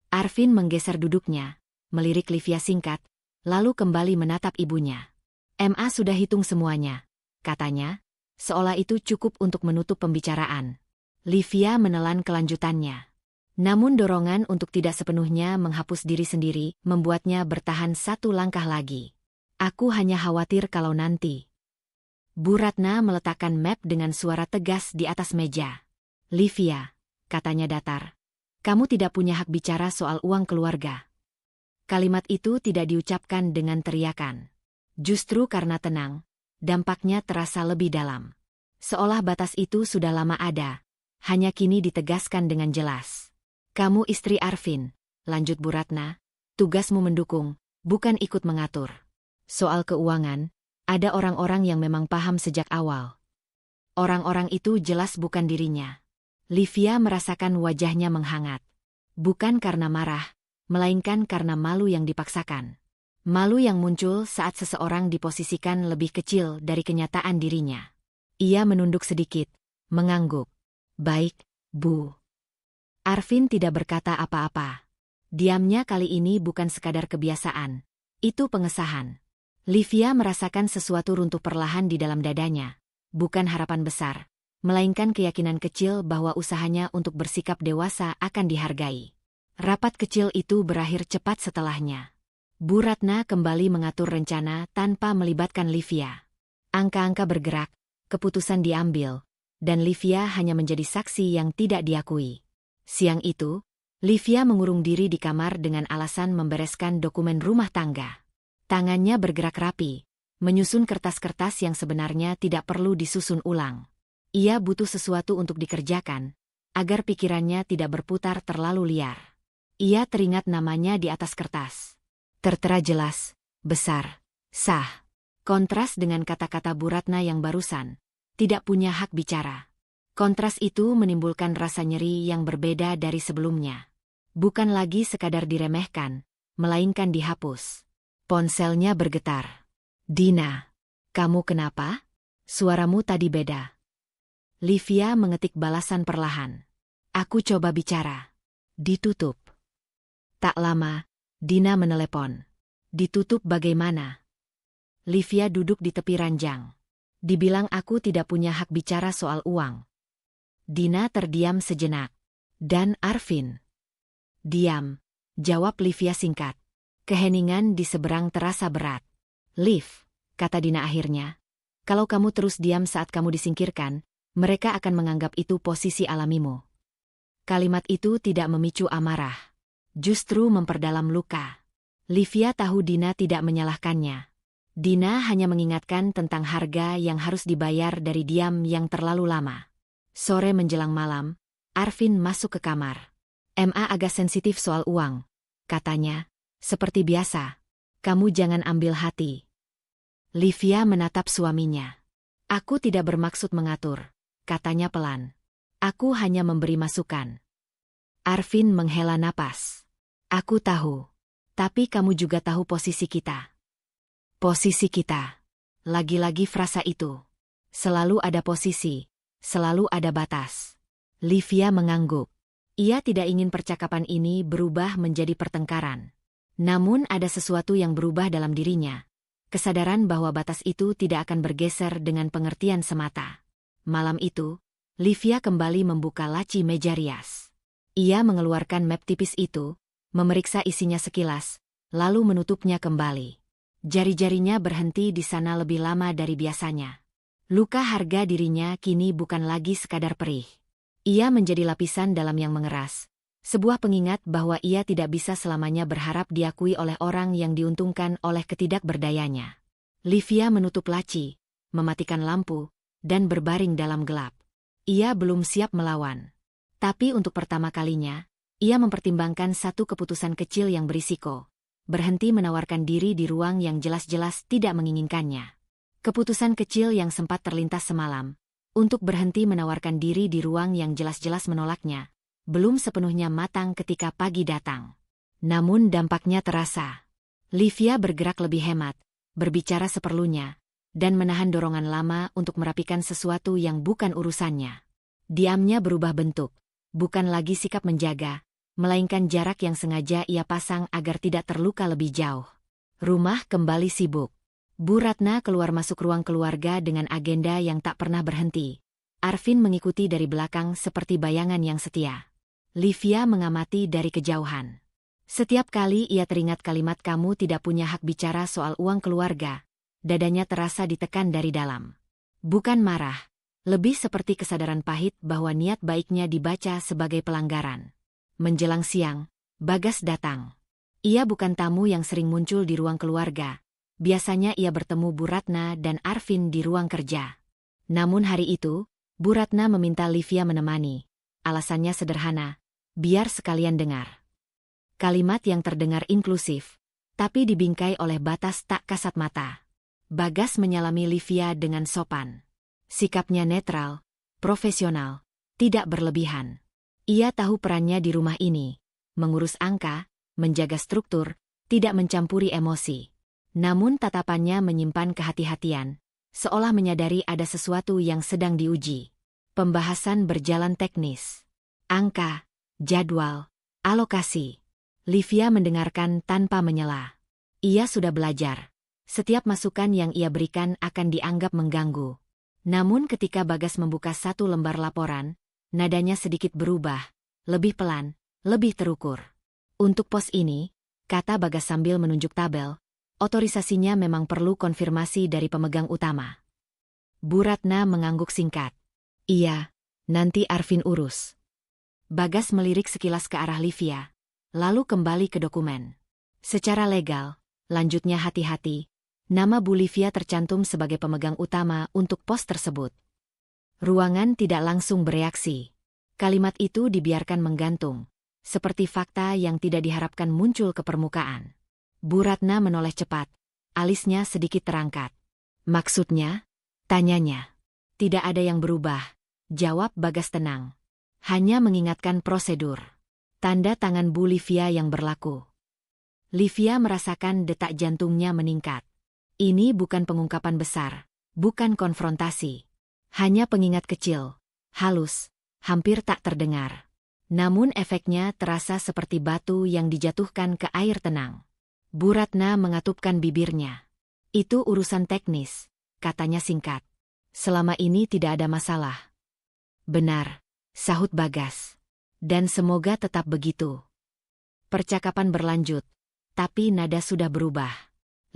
S1: Arvin menggeser duduknya, melirik Livia singkat, lalu kembali menatap ibunya. MA sudah hitung semuanya, katanya, seolah itu cukup untuk menutup pembicaraan. Livia menelan kelanjutannya. Namun dorongan untuk tidak sepenuhnya menghapus diri sendiri membuatnya bertahan satu langkah lagi. Aku hanya khawatir kalau nanti. Bu Ratna meletakkan map dengan suara tegas di atas meja. Livia, katanya datar, kamu tidak punya hak bicara soal uang keluarga. Kalimat itu tidak diucapkan dengan teriakan. Justru karena tenang, dampaknya terasa lebih dalam. Seolah batas itu sudah lama ada, hanya kini ditegaskan dengan jelas. Kamu istri Arvin, lanjut Bu Ratna, tugasmu mendukung, bukan ikut mengatur. Soal keuangan, ada orang-orang yang memang paham sejak awal. Orang-orang itu jelas bukan dirinya. Livia merasakan wajahnya menghangat. Bukan karena marah, melainkan karena malu yang dipaksakan. Malu yang muncul saat seseorang diposisikan lebih kecil dari kenyataan dirinya. Ia menunduk sedikit, mengangguk. Baik, Bu. Arvin tidak berkata apa-apa. Diamnya kali ini bukan sekadar kebiasaan. Itu pengesahan. Livia merasakan sesuatu runtuh perlahan di dalam dadanya. Bukan harapan besar, melainkan keyakinan kecil bahwa usahanya untuk bersikap dewasa akan dihargai. Rapat kecil itu berakhir cepat setelahnya. Bu Ratna kembali mengatur rencana tanpa melibatkan Livia. Angka-angka bergerak, keputusan diambil, dan Livia hanya menjadi saksi yang tidak diakui. Siang itu, Livia mengurung diri di kamar dengan alasan membereskan dokumen rumah tangga. Tangannya bergerak rapi, menyusun kertas-kertas yang sebenarnya tidak perlu disusun ulang. Ia butuh sesuatu untuk dikerjakan, agar pikirannya tidak berputar terlalu liar. Ia teringat namanya di atas kertas. Tertera jelas, besar, sah. Kontras dengan kata-kata Bu Ratna yang barusan, tidak punya hak bicara. Kontras itu menimbulkan rasa nyeri yang berbeda dari sebelumnya. Bukan lagi sekadar diremehkan, melainkan dihapus. Ponselnya bergetar. Dina, kamu kenapa? Suaramu tadi beda. Livia mengetik balasan perlahan. Aku coba bicara. Ditutup. Tak lama, Dina menelepon. Ditutup bagaimana? Livia duduk di tepi ranjang. Dibilang aku tidak punya hak bicara soal uang. Dina terdiam sejenak. Dan Arvin? Diam, jawab Livia singkat. Keheningan di seberang terasa berat. Liv, kata Dina akhirnya. Kalau kamu terus diam saat kamu disingkirkan, mereka akan menganggap itu posisi alamimu. Kalimat itu tidak memicu amarah. Justru memperdalam luka. Livia tahu Dina tidak menyalahkannya. Dina hanya mengingatkan tentang harga yang harus dibayar dari diam yang terlalu lama. Sore menjelang malam, Arvin masuk ke kamar. "Ma agak sensitif soal uang," katanya. "Seperti biasa. Kamu jangan ambil hati." Livia menatap suaminya. "Aku tidak bermaksud mengatur," katanya pelan. "Aku hanya memberi masukan." Arvin menghela napas. "Aku tahu. Tapi kamu juga tahu posisi kita." "Posisi kita." Lagi-lagi frasa itu. Selalu ada posisi, selalu ada batas. Livia mengangguk. Ia tidak ingin percakapan ini berubah menjadi pertengkaran. Namun ada sesuatu yang berubah dalam dirinya. Kesadaran bahwa batas itu tidak akan bergeser dengan pengertian semata. Malam itu, Livia kembali membuka laci meja rias. Ia mengeluarkan map tipis itu, memeriksa isinya sekilas, lalu menutupnya kembali. Jari-jarinya berhenti di sana lebih lama dari biasanya. Luka harga dirinya kini bukan lagi sekadar perih. Ia menjadi lapisan dalam yang mengeras. Sebuah pengingat bahwa ia tidak bisa selamanya berharap diakui oleh orang yang diuntungkan oleh ketidakberdayanya. Livia menutup laci, mematikan lampu, dan berbaring dalam gelap. Ia belum siap melawan. Tapi untuk pertama kalinya, ia mempertimbangkan satu keputusan kecil yang berisiko. Berhenti menawarkan diri di ruang yang jelas-jelas tidak menginginkannya. Keputusan kecil yang sempat terlintas semalam, untuk berhenti menawarkan diri di ruang yang jelas-jelas menolaknya, belum sepenuhnya matang ketika pagi datang. Namun dampaknya terasa. Livia bergerak lebih hemat, berbicara seperlunya, dan menahan dorongan lama untuk merapikan sesuatu yang bukan urusannya. Diamnya berubah bentuk, bukan lagi sikap menjaga, melainkan jarak yang sengaja ia pasang agar tidak terluka lebih jauh. Rumah kembali sibuk. Bu Ratna keluar masuk ruang keluarga dengan agenda yang tak pernah berhenti. Arvin mengikuti dari belakang seperti bayangan yang setia. Livia mengamati dari kejauhan. Setiap kali ia teringat kalimat "kamu tidak punya hak bicara soal uang keluarga", dadanya terasa ditekan dari dalam. Bukan marah, lebih seperti kesadaran pahit bahwa niat baiknya dibaca sebagai pelanggaran. Menjelang siang, Bagas datang. Ia bukan tamu yang sering muncul di ruang keluarga. Biasanya ia bertemu Bu Ratna dan Arvin di ruang kerja. Namun hari itu, Bu Ratna meminta Livia menemani. Alasannya sederhana, biar sekalian dengar. Kalimat yang terdengar inklusif, tapi dibingkai oleh batas tak kasat mata. Bagas menyalami Livia dengan sopan. Sikapnya netral, profesional, tidak berlebihan. Ia tahu perannya di rumah ini, mengurus angka, menjaga struktur, tidak mencampuri emosi. Namun tatapannya menyimpan kehati-hatian, seolah menyadari ada sesuatu yang sedang diuji. Pembahasan berjalan teknis. Angka, jadwal, alokasi. Livia mendengarkan tanpa menyela. Ia sudah belajar. Setiap masukan yang ia berikan akan dianggap mengganggu. Namun ketika Bagas membuka satu lembar laporan, nadanya sedikit berubah, lebih pelan, lebih terukur. "Untuk pos ini," kata Bagas sambil menunjuk tabel, "otorisasinya memang perlu konfirmasi dari pemegang utama." Bu Ratna mengangguk singkat. "Iya, nanti Arvin urus." Bagas melirik sekilas ke arah Livia, lalu kembali ke dokumen. "Secara legal," lanjutnya hati-hati, "nama Bu Livia tercantum sebagai pemegang utama untuk pos tersebut." Ruangan tidak langsung bereaksi. Kalimat itu dibiarkan menggantung, seperti fakta yang tidak diharapkan muncul ke permukaan. Bu Ratna menoleh cepat, alisnya sedikit terangkat. "Maksudnya?" tanyanya. "Tidak ada yang berubah," jawab Bagas tenang. "Hanya mengingatkan prosedur." Tanda tangan Bu Livia yang berlaku. Livia merasakan detak jantungnya meningkat. Ini bukan pengungkapan besar, bukan konfrontasi. Hanya pengingat kecil, halus, hampir tak terdengar. Namun efeknya terasa seperti batu yang dijatuhkan ke air tenang. Bu Ratna mengatupkan bibirnya. "Itu urusan teknis," katanya singkat. "Selama ini tidak ada masalah." "Benar," sahut Bagas. "Dan semoga tetap begitu." Percakapan berlanjut, tapi nada sudah berubah.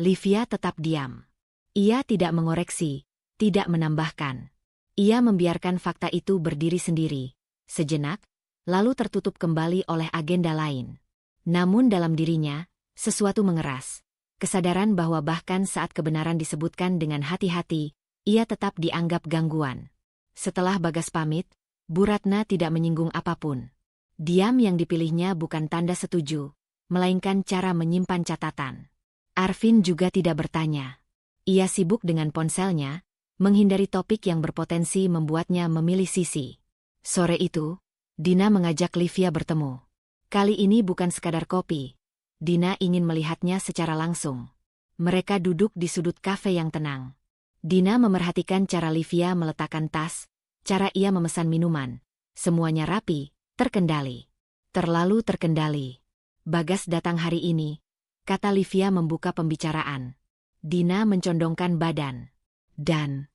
S1: Livia tetap diam. Ia tidak mengoreksi, tidak menambahkan. Ia membiarkan fakta itu berdiri sendiri, sejenak, lalu tertutup kembali oleh agenda lain. Namun dalam dirinya, sesuatu mengeras. Kesadaran bahwa bahkan saat kebenaran disebutkan dengan hati-hati, ia tetap dianggap gangguan. Setelah Bagas pamit, Bu Ratna tidak menyinggung apapun. Diam yang dipilihnya bukan tanda setuju, melainkan cara menyimpan catatan. Arvin juga tidak bertanya. Ia sibuk dengan ponselnya, menghindari topik yang berpotensi membuatnya memilih sisi. Sore itu, Dina mengajak Livia bertemu. Kali ini bukan sekadar kopi. Dina ingin melihatnya secara langsung. Mereka duduk di sudut kafe yang tenang. Dina memerhatikan cara Livia meletakkan tas, cara ia memesan minuman. Semuanya rapi, terkendali. Terlalu terkendali. Bagas datang hari ini, kata Livia membuka pembicaraan. Dina mencondongkan badan. Dan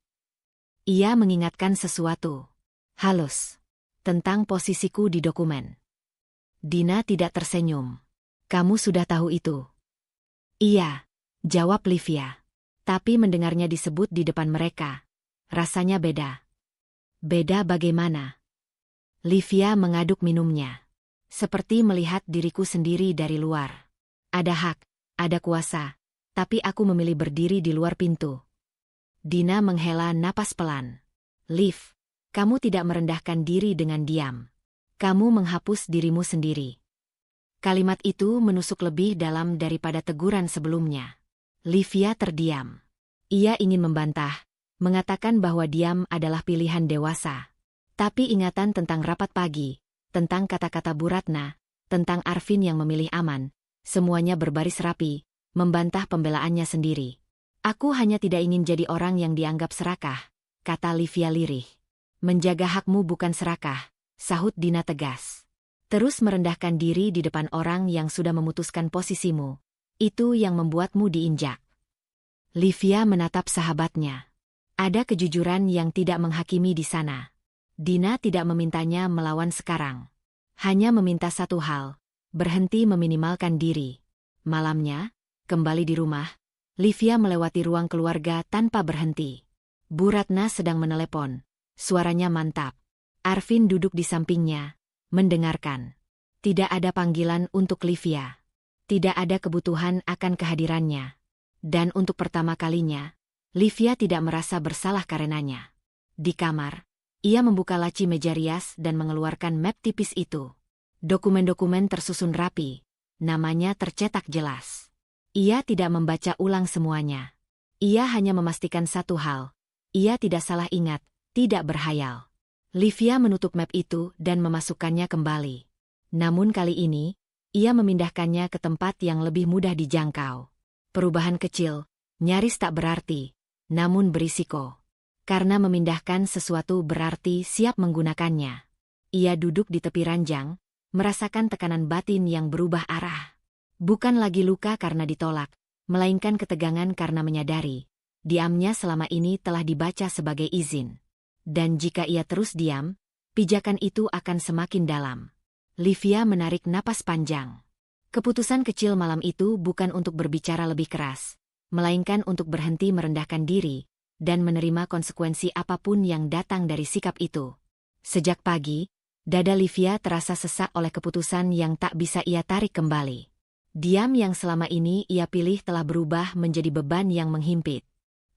S1: ia mengingatkan sesuatu. Halus. Tentang posisiku di dokumen. Dina tidak tersenyum. Kamu sudah tahu itu? Iya, jawab Livia. Tapi mendengarnya disebut di depan mereka, rasanya beda. Beda bagaimana? Livia mengaduk minumnya. Seperti melihat diriku sendiri dari luar. Ada hak, ada kuasa, tapi aku memilih berdiri di luar pintu. Dina menghela napas pelan. Liv, kamu tidak merendahkan diri dengan diam. Kamu menghapus dirimu sendiri. Kalimat itu menusuk lebih dalam daripada teguran sebelumnya. Livia terdiam. Ia ingin membantah, mengatakan bahwa diam adalah pilihan dewasa. Tapi ingatan tentang rapat pagi, tentang kata-kata Bu Ratna, tentang Arvin yang memilih aman, semuanya berbaris rapi, membantah pembelaannya sendiri. Aku hanya tidak ingin jadi orang yang dianggap serakah, kata Livia lirih. Menjaga hakmu bukan serakah, sahut Dina tegas. Terus merendahkan diri di depan orang yang sudah memutuskan posisimu. Itu yang membuatmu diinjak. Livia menatap sahabatnya. Ada kejujuran yang tidak menghakimi di sana. Dina tidak memintanya melawan sekarang. Hanya meminta satu hal, berhenti meminimalkan diri. Malamnya, kembali di rumah, Livia melewati ruang keluarga tanpa berhenti. Bu Ratna sedang menelepon. Suaranya mantap. Arvin duduk di sampingnya, mendengarkan. Tidak ada panggilan untuk Livia. Tidak ada kebutuhan akan kehadirannya. Dan untuk pertama kalinya, Livia tidak merasa bersalah karenanya. Di kamar, ia membuka laci meja rias dan mengeluarkan map tipis itu. Dokumen-dokumen tersusun rapi, namanya tercetak jelas. Ia tidak membaca ulang semuanya. Ia hanya memastikan satu hal, ia tidak salah ingat, tidak berhayal. Livia menutup map itu dan memasukkannya kembali. Namun kali ini, ia memindahkannya ke tempat yang lebih mudah dijangkau. Perubahan kecil, nyaris tak berarti, namun berisiko. Karena memindahkan sesuatu berarti siap menggunakannya. Ia duduk di tepi ranjang, merasakan tekanan batin yang berubah arah. Bukan lagi luka karena ditolak, melainkan ketegangan karena menyadari. Diamnya selama ini telah dibaca sebagai izin. Dan jika ia terus diam, pijakan itu akan semakin dalam. Livia menarik napas panjang. Keputusan kecil malam itu bukan untuk berbicara lebih keras, melainkan untuk berhenti merendahkan diri, dan menerima konsekuensi apapun yang datang dari sikap itu. Sejak pagi, dada Livia terasa sesak oleh keputusan yang tak bisa ia tarik kembali. Diam yang selama ini ia pilih telah berubah menjadi beban yang menghimpit.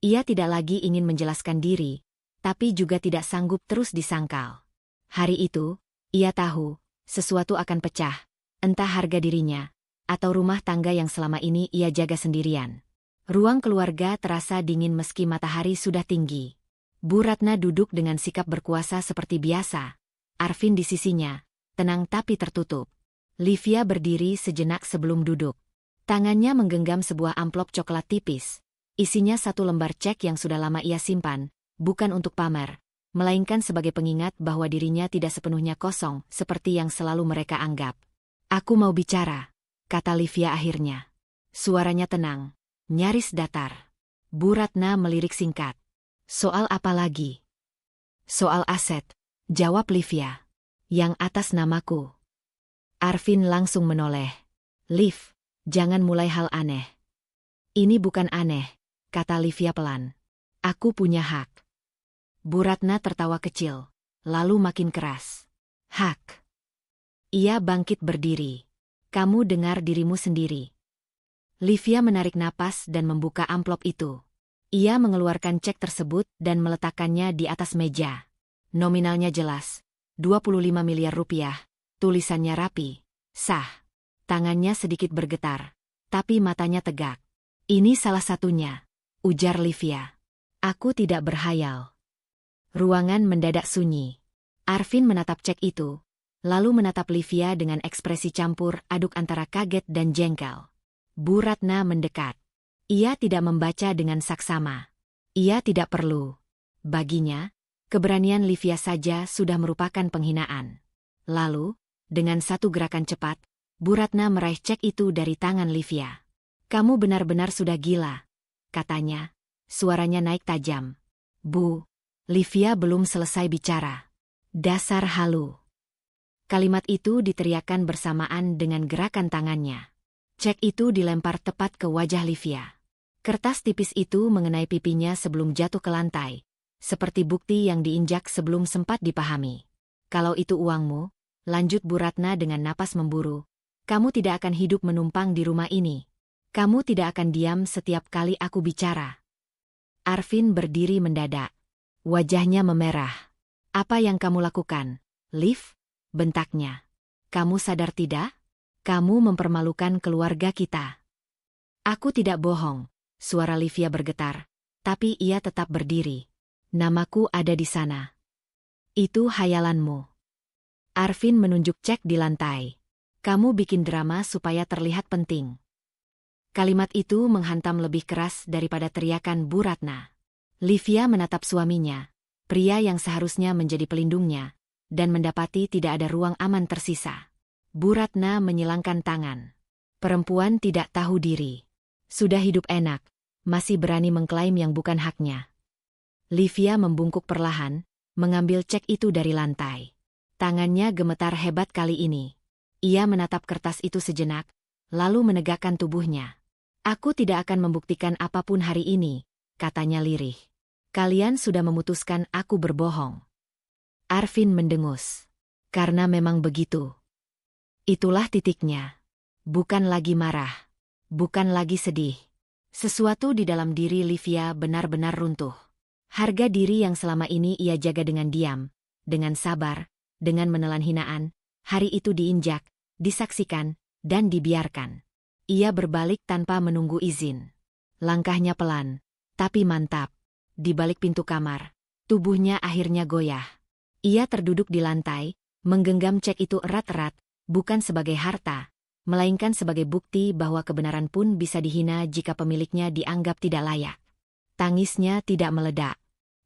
S1: Ia tidak lagi ingin menjelaskan diri, tapi juga tidak sanggup terus disangkal. Hari itu, ia tahu, sesuatu akan pecah, entah harga dirinya, atau rumah tangga yang selama ini ia jaga sendirian. Ruang keluarga terasa dingin meski matahari sudah tinggi. Bu Ratna duduk dengan sikap berkuasa seperti biasa. Arvin di sisinya, tenang tapi tertutup. Livia berdiri sejenak sebelum duduk. Tangannya menggenggam sebuah amplop coklat tipis. Isinya satu lembar cek yang sudah lama ia simpan, bukan untuk pamer, melainkan sebagai pengingat bahwa dirinya tidak sepenuhnya kosong seperti yang selalu mereka anggap. Aku mau bicara, kata Livia akhirnya. Suaranya tenang, nyaris datar. Bu Ratna melirik singkat. Soal apa lagi? Soal aset, jawab Livia. Yang atas namaku. Arvin langsung menoleh. Liv, jangan mulai hal aneh. Ini bukan aneh, kata Livia pelan. Aku punya hak. Bu Ratna tertawa kecil, lalu makin keras. Hak. Ia bangkit berdiri. Kamu dengar dirimu sendiri. Livia menarik napas dan membuka amplop itu. Ia mengeluarkan cek tersebut dan meletakkannya di atas meja. Nominalnya jelas, 25 miliar rupiah, tulisannya rapi, sah. Tangannya sedikit bergetar, tapi matanya tegak. Ini salah satunya, ujar Livia. Aku tidak berhayal. Ruangan mendadak sunyi. Arvin menatap cek itu, lalu menatap Livia dengan ekspresi campur aduk antara kaget dan jengkel. Bu Ratna mendekat. Ia tidak membaca dengan saksama. Ia tidak perlu. Baginya, keberanian Livia saja sudah merupakan penghinaan. Lalu, dengan satu gerakan cepat, Bu Ratna meraih cek itu dari tangan Livia. Kamu benar-benar sudah gila, katanya. Suaranya naik tajam. Bu, Livia belum selesai bicara. Dasar halu. Kalimat itu diteriakkan bersamaan dengan gerakan tangannya. Cek itu dilempar tepat ke wajah Livia. Kertas tipis itu mengenai pipinya sebelum jatuh ke lantai, seperti bukti yang diinjak sebelum sempat dipahami. Kalau itu uangmu, lanjut Bu Ratna dengan napas memburu, kamu tidak akan hidup menumpang di rumah ini. Kamu tidak akan diam setiap kali aku bicara. Arvin berdiri mendadak. Wajahnya memerah. Apa yang kamu lakukan, Liv? Bentaknya. Kamu sadar tidak? Kamu mempermalukan keluarga kita. Aku tidak bohong, suara Livia bergetar, tapi ia tetap berdiri. Namaku ada di sana. Itu hayalanmu. Arvin menunjuk cek di lantai. Kamu bikin drama supaya terlihat penting. Kalimat itu menghantam lebih keras daripada teriakan Bu Ratna. Livia menatap suaminya, pria yang seharusnya menjadi pelindungnya, dan mendapati tidak ada ruang aman tersisa. Bu Ratna menyilangkan tangan. Perempuan tidak tahu diri. Sudah hidup enak, masih berani mengklaim yang bukan haknya. Livia membungkuk perlahan, mengambil cek itu dari lantai. Tangannya gemetar hebat kali ini. Ia menatap kertas itu sejenak, lalu menegakkan tubuhnya. Aku tidak akan membuktikan apapun hari ini, katanya lirih. Kalian sudah memutuskan aku berbohong. Arvin mendengus. Karena memang begitu. Itulah titiknya. Bukan lagi marah. Bukan lagi sedih. Sesuatu di dalam diri Livia benar-benar runtuh. Harga diri yang selama ini ia jaga dengan diam, dengan sabar, dengan menelan hinaan, hari itu diinjak, disaksikan, dan dibiarkan. Ia berbalik tanpa menunggu izin. Langkahnya pelan, tapi mantap. Di balik pintu kamar, tubuhnya akhirnya goyah. Ia terduduk di lantai, menggenggam cek itu erat-erat, bukan sebagai harta, melainkan sebagai bukti bahwa kebenaran pun bisa dihina jika pemiliknya dianggap tidak layak. Tangisnya tidak meledak.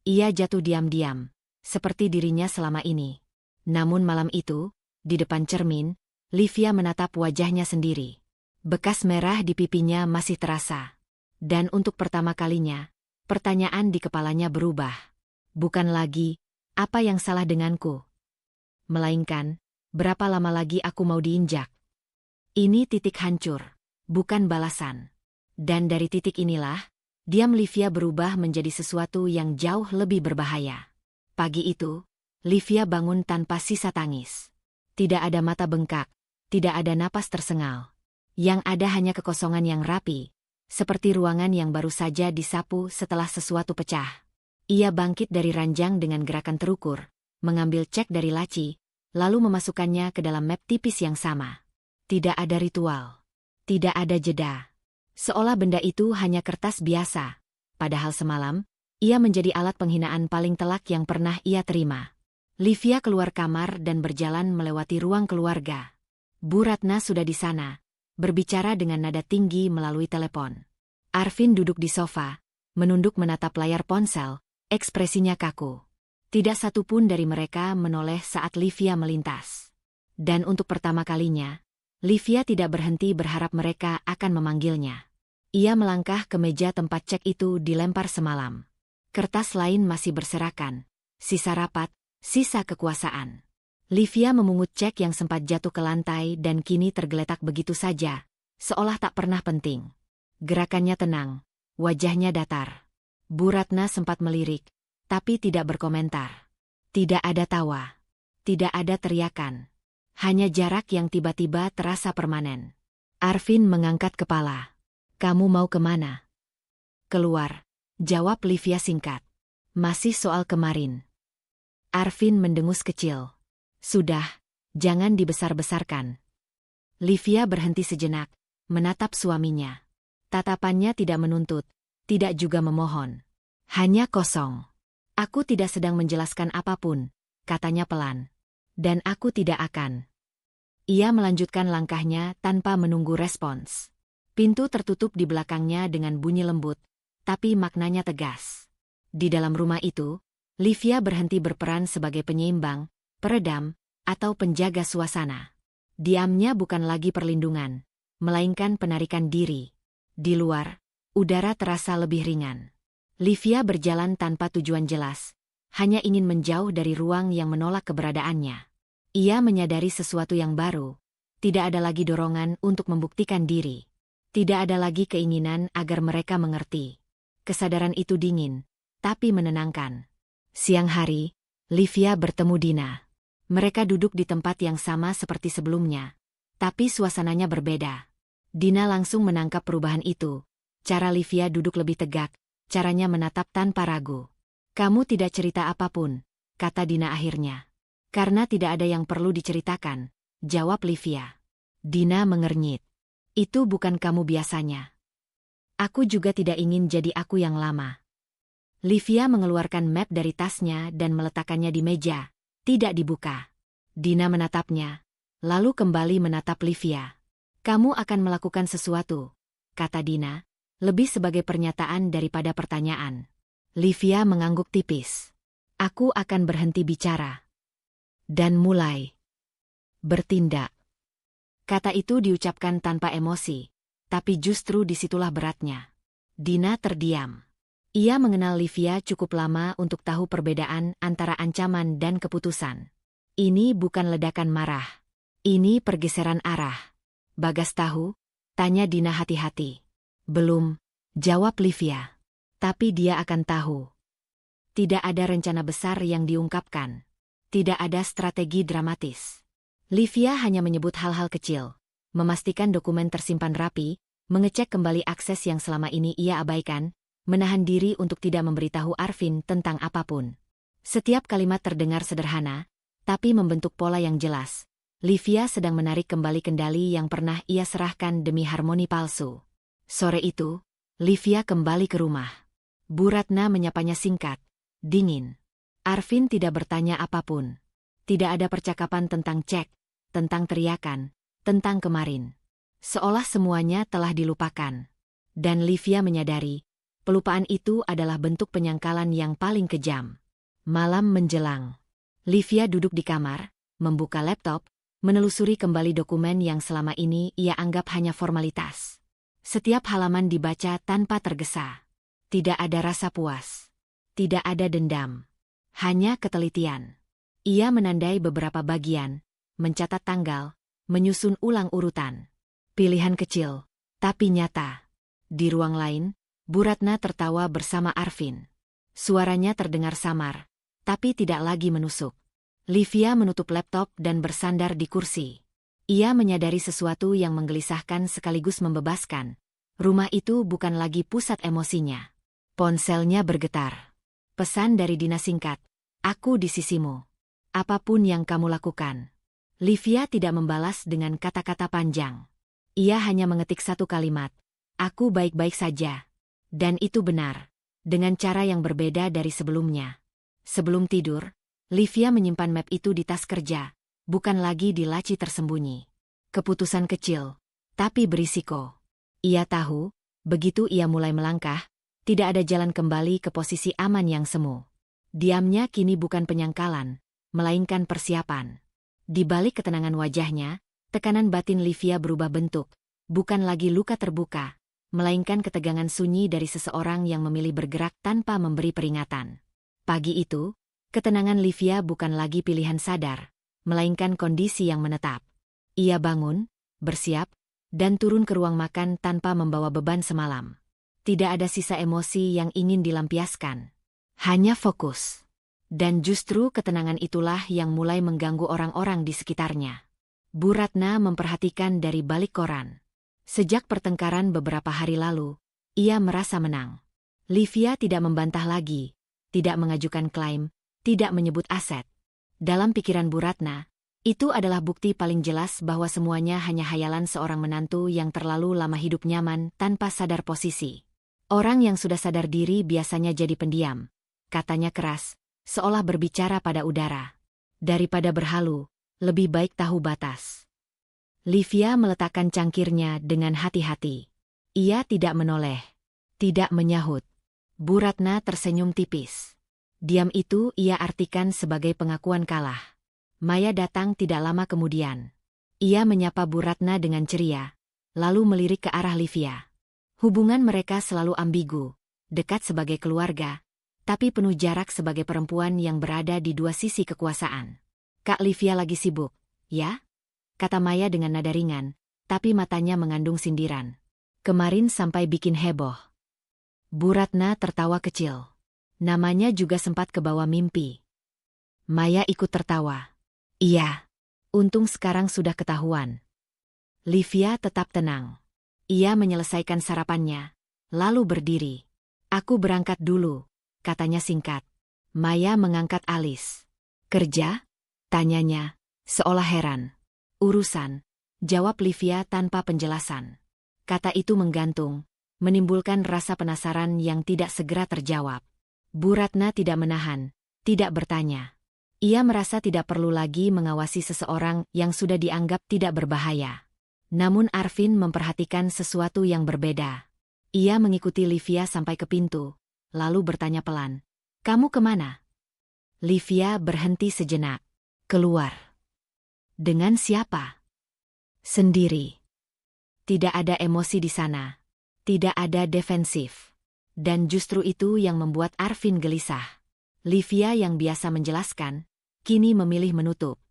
S1: Ia jatuh diam-diam, seperti dirinya selama ini. Namun malam itu, di depan cermin, Livia menatap wajahnya sendiri. Bekas merah di pipinya masih terasa. Dan untuk pertama kalinya, pertanyaan di kepalanya berubah. Bukan lagi, apa yang salah denganku? Melainkan, berapa lama lagi aku mau diinjak? Ini titik hancur, bukan balasan. Dan dari titik inilah, diam Livia berubah menjadi sesuatu yang jauh lebih berbahaya. Pagi itu, Livia bangun tanpa sisa tangis. Tidak ada mata bengkak, tidak ada napas tersengal. Yang ada hanya kekosongan yang rapi, seperti ruangan yang baru saja disapu setelah sesuatu pecah. Ia bangkit dari ranjang dengan gerakan terukur, mengambil cek dari laci, lalu memasukkannya ke dalam map tipis yang sama. Tidak ada ritual. Tidak ada jeda. Seolah benda itu hanya kertas biasa. Padahal semalam, ia menjadi alat penghinaan paling telak yang pernah ia terima. Livia keluar kamar dan berjalan melewati ruang keluarga. Bu Ratna sudah di sana, berbicara dengan nada tinggi melalui telepon. Arvin duduk di sofa, menunduk menatap layar ponsel, ekspresinya kaku. Tidak satu pun dari mereka menoleh saat Livia melintas. Dan untuk pertama kalinya, Livia tidak berhenti berharap mereka akan memanggilnya. Ia melangkah ke meja tempat cek itu dilempar semalam. Kertas lain masih berserakan, sisa rapat, sisa kekuasaan. Livia memungut cek yang sempat jatuh ke lantai dan kini tergeletak begitu saja, seolah tak pernah penting. Gerakannya tenang, wajahnya datar. Bu Ratna sempat melirik, tapi tidak berkomentar. Tidak ada tawa. Tidak ada teriakan. Hanya jarak yang tiba-tiba terasa permanen. Arvin mengangkat kepala. Kamu mau kemana? Keluar, jawab Livia singkat. Masih soal kemarin. Arvin mendengus kecil. Sudah, jangan dibesar-besarkan. Livia berhenti sejenak, menatap suaminya. Tatapannya tidak menuntut, tidak juga memohon. Hanya kosong. Aku tidak sedang menjelaskan apapun, katanya pelan. Dan aku tidak akan. Ia melanjutkan langkahnya tanpa menunggu respons. Pintu tertutup di belakangnya dengan bunyi lembut, tapi maknanya tegas. Di dalam rumah itu, Livia berhenti berperan sebagai penyeimbang, peredam, atau penjaga suasana. Diamnya bukan lagi perlindungan, melainkan penarikan diri. Di luar, udara terasa lebih ringan. Livia berjalan tanpa tujuan jelas, hanya ingin menjauh dari ruang yang menolak keberadaannya. Ia menyadari sesuatu yang baru. Tidak ada lagi dorongan untuk membuktikan diri. Tidak ada lagi keinginan agar mereka mengerti. Kesadaran itu dingin, tapi menenangkan. Siang hari, Livia bertemu Dina. Mereka duduk di tempat yang sama seperti sebelumnya, tapi suasananya berbeda. Dina langsung menangkap perubahan itu. Cara Livia duduk lebih tegak, caranya menatap tanpa ragu. Kamu tidak cerita apapun, kata Dina akhirnya. Karena tidak ada yang perlu diceritakan, jawab Livia. Dina mengernyit. Itu bukan kamu biasanya. Aku juga tidak ingin jadi aku yang lama. Livia mengeluarkan map dari tasnya dan meletakkannya di meja, tidak dibuka. Dina menatapnya, lalu kembali menatap Livia. Kamu akan melakukan sesuatu, kata Dina, lebih sebagai pernyataan daripada pertanyaan. Livia mengangguk tipis. Aku akan berhenti bicara. Dan mulai bertindak. Kata itu diucapkan tanpa emosi, tapi justru disitulah beratnya. Dina terdiam. Ia mengenal Livia cukup lama untuk tahu perbedaan antara ancaman dan keputusan. Ini bukan ledakan marah. Ini pergeseran arah. Bagas tahu? Tanya Dina hati-hati. Belum, jawab Livia. Tapi dia akan tahu. Tidak ada rencana besar yang diungkapkan. Tidak ada strategi dramatis. Livia hanya menyebut hal-hal kecil, memastikan dokumen tersimpan rapi, mengecek kembali akses yang selama ini ia abaikan, menahan diri untuk tidak memberitahu Arvin tentang apapun. Setiap kalimat terdengar sederhana, tapi membentuk pola yang jelas. Livia sedang menarik kembali kendali yang pernah ia serahkan demi harmoni palsu. Sore itu, Livia kembali ke rumah. Bu Ratna menyapanya singkat, dingin. Arvin tidak bertanya apapun. Tidak ada percakapan tentang cek, tentang teriakan, tentang kemarin. Seolah semuanya telah dilupakan. Dan Livia menyadari, pelupaan itu adalah bentuk penyangkalan yang paling kejam. Malam menjelang. Livia duduk di kamar, membuka laptop, menelusuri kembali dokumen yang selama ini ia anggap hanya formalitas. Setiap halaman dibaca tanpa tergesa. Tidak ada rasa puas. Tidak ada dendam. Hanya ketelitian. Ia menandai beberapa bagian, mencatat tanggal, menyusun ulang urutan. Pilihan kecil, tapi nyata. Di ruang lain, Bu Ratna tertawa bersama Arvin. Suaranya terdengar samar, tapi tidak lagi menusuk. Livia menutup laptop dan bersandar di kursi. Ia menyadari sesuatu yang menggelisahkan sekaligus membebaskan. Rumah itu bukan lagi pusat emosinya. Ponselnya bergetar. Pesan dari Dina singkat, aku di sisimu. Apapun yang kamu lakukan. Livia tidak membalas dengan kata-kata panjang. Ia hanya mengetik satu kalimat. Aku baik-baik saja. Dan itu benar. Dengan cara yang berbeda dari sebelumnya. Sebelum tidur, Livia menyimpan map itu di tas kerja. Bukan lagi di laci tersembunyi. Keputusan kecil, tapi berisiko. Ia tahu, begitu ia mulai melangkah, tidak ada jalan kembali ke posisi aman yang semu. Diamnya kini bukan penyangkalan, melainkan persiapan. Di balik ketenangan wajahnya, tekanan batin Livia berubah bentuk, bukan lagi luka terbuka, melainkan ketegangan sunyi dari seseorang yang memilih bergerak tanpa memberi peringatan. Pagi itu, ketenangan Livia bukan lagi pilihan sadar, melainkan kondisi yang menetap. Ia bangun, bersiap, dan turun ke ruang makan tanpa membawa beban semalam. Tidak ada sisa emosi yang ingin dilampiaskan. Hanya fokus. Dan justru ketenangan itulah yang mulai mengganggu orang-orang di sekitarnya. Bu Ratna memperhatikan dari balik koran. Sejak pertengkaran beberapa hari lalu, ia merasa menang. Livia tidak membantah lagi, tidak mengajukan klaim, tidak menyebut aset. Dalam pikiran Bu Ratna, itu adalah bukti paling jelas bahwa semuanya hanya hayalan seorang menantu yang terlalu lama hidup nyaman tanpa sadar posisi. Orang yang sudah sadar diri biasanya jadi pendiam. Katanya keras, seolah berbicara pada udara. Daripada berhalu, lebih baik tahu batas. Livia meletakkan cangkirnya dengan hati-hati. Ia tidak menoleh, tidak menyahut. Bu Ratna tersenyum tipis. Diam itu ia artikan sebagai pengakuan kalah. Maya datang tidak lama kemudian. Ia menyapa Bu Ratna dengan ceria, lalu melirik ke arah Livia. Hubungan mereka selalu ambigu, dekat sebagai keluarga, tapi penuh jarak sebagai perempuan yang berada di dua sisi kekuasaan. Kak Livia lagi sibuk, ya? Kata Maya dengan nada ringan, tapi matanya mengandung sindiran. Kemarin sampai bikin heboh. Bu Ratna tertawa kecil. Namanya juga sempat kebawa mimpi. Maya ikut tertawa. Iya, untung sekarang sudah ketahuan. Livia tetap tenang. Ia menyelesaikan sarapannya, lalu berdiri. Aku berangkat dulu, katanya singkat. Maya mengangkat alis. Kerja? Tanyanya, seolah heran. Urusan, jawab Livia tanpa penjelasan. Kata itu menggantung, menimbulkan rasa penasaran yang tidak segera terjawab. Bu Ratna tidak menahan, tidak bertanya. Ia merasa tidak perlu lagi mengawasi seseorang yang sudah dianggap tidak berbahaya. Namun Arvin memperhatikan sesuatu yang berbeda. Ia mengikuti Livia sampai ke pintu, lalu bertanya pelan. Kamu kemana? Livia berhenti sejenak. Keluar. Dengan siapa? Sendiri. Tidak ada emosi di sana. Tidak ada defensif. Dan justru itu yang membuat Arvin gelisah. Livia yang biasa menjelaskan, kini memilih menutup.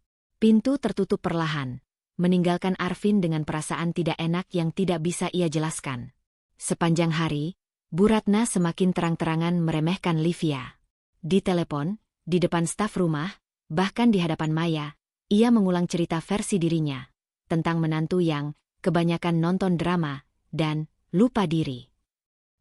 S1: Pintu tertutup perlahan, meninggalkan Arvin dengan perasaan tidak enak yang tidak bisa ia jelaskan. Sepanjang hari, Bu Ratna semakin terang-terangan meremehkan Livia. Di telepon, di depan staf rumah, bahkan di hadapan Maya, ia mengulang cerita versi dirinya, tentang menantu yang kebanyakan nonton drama dan lupa diri.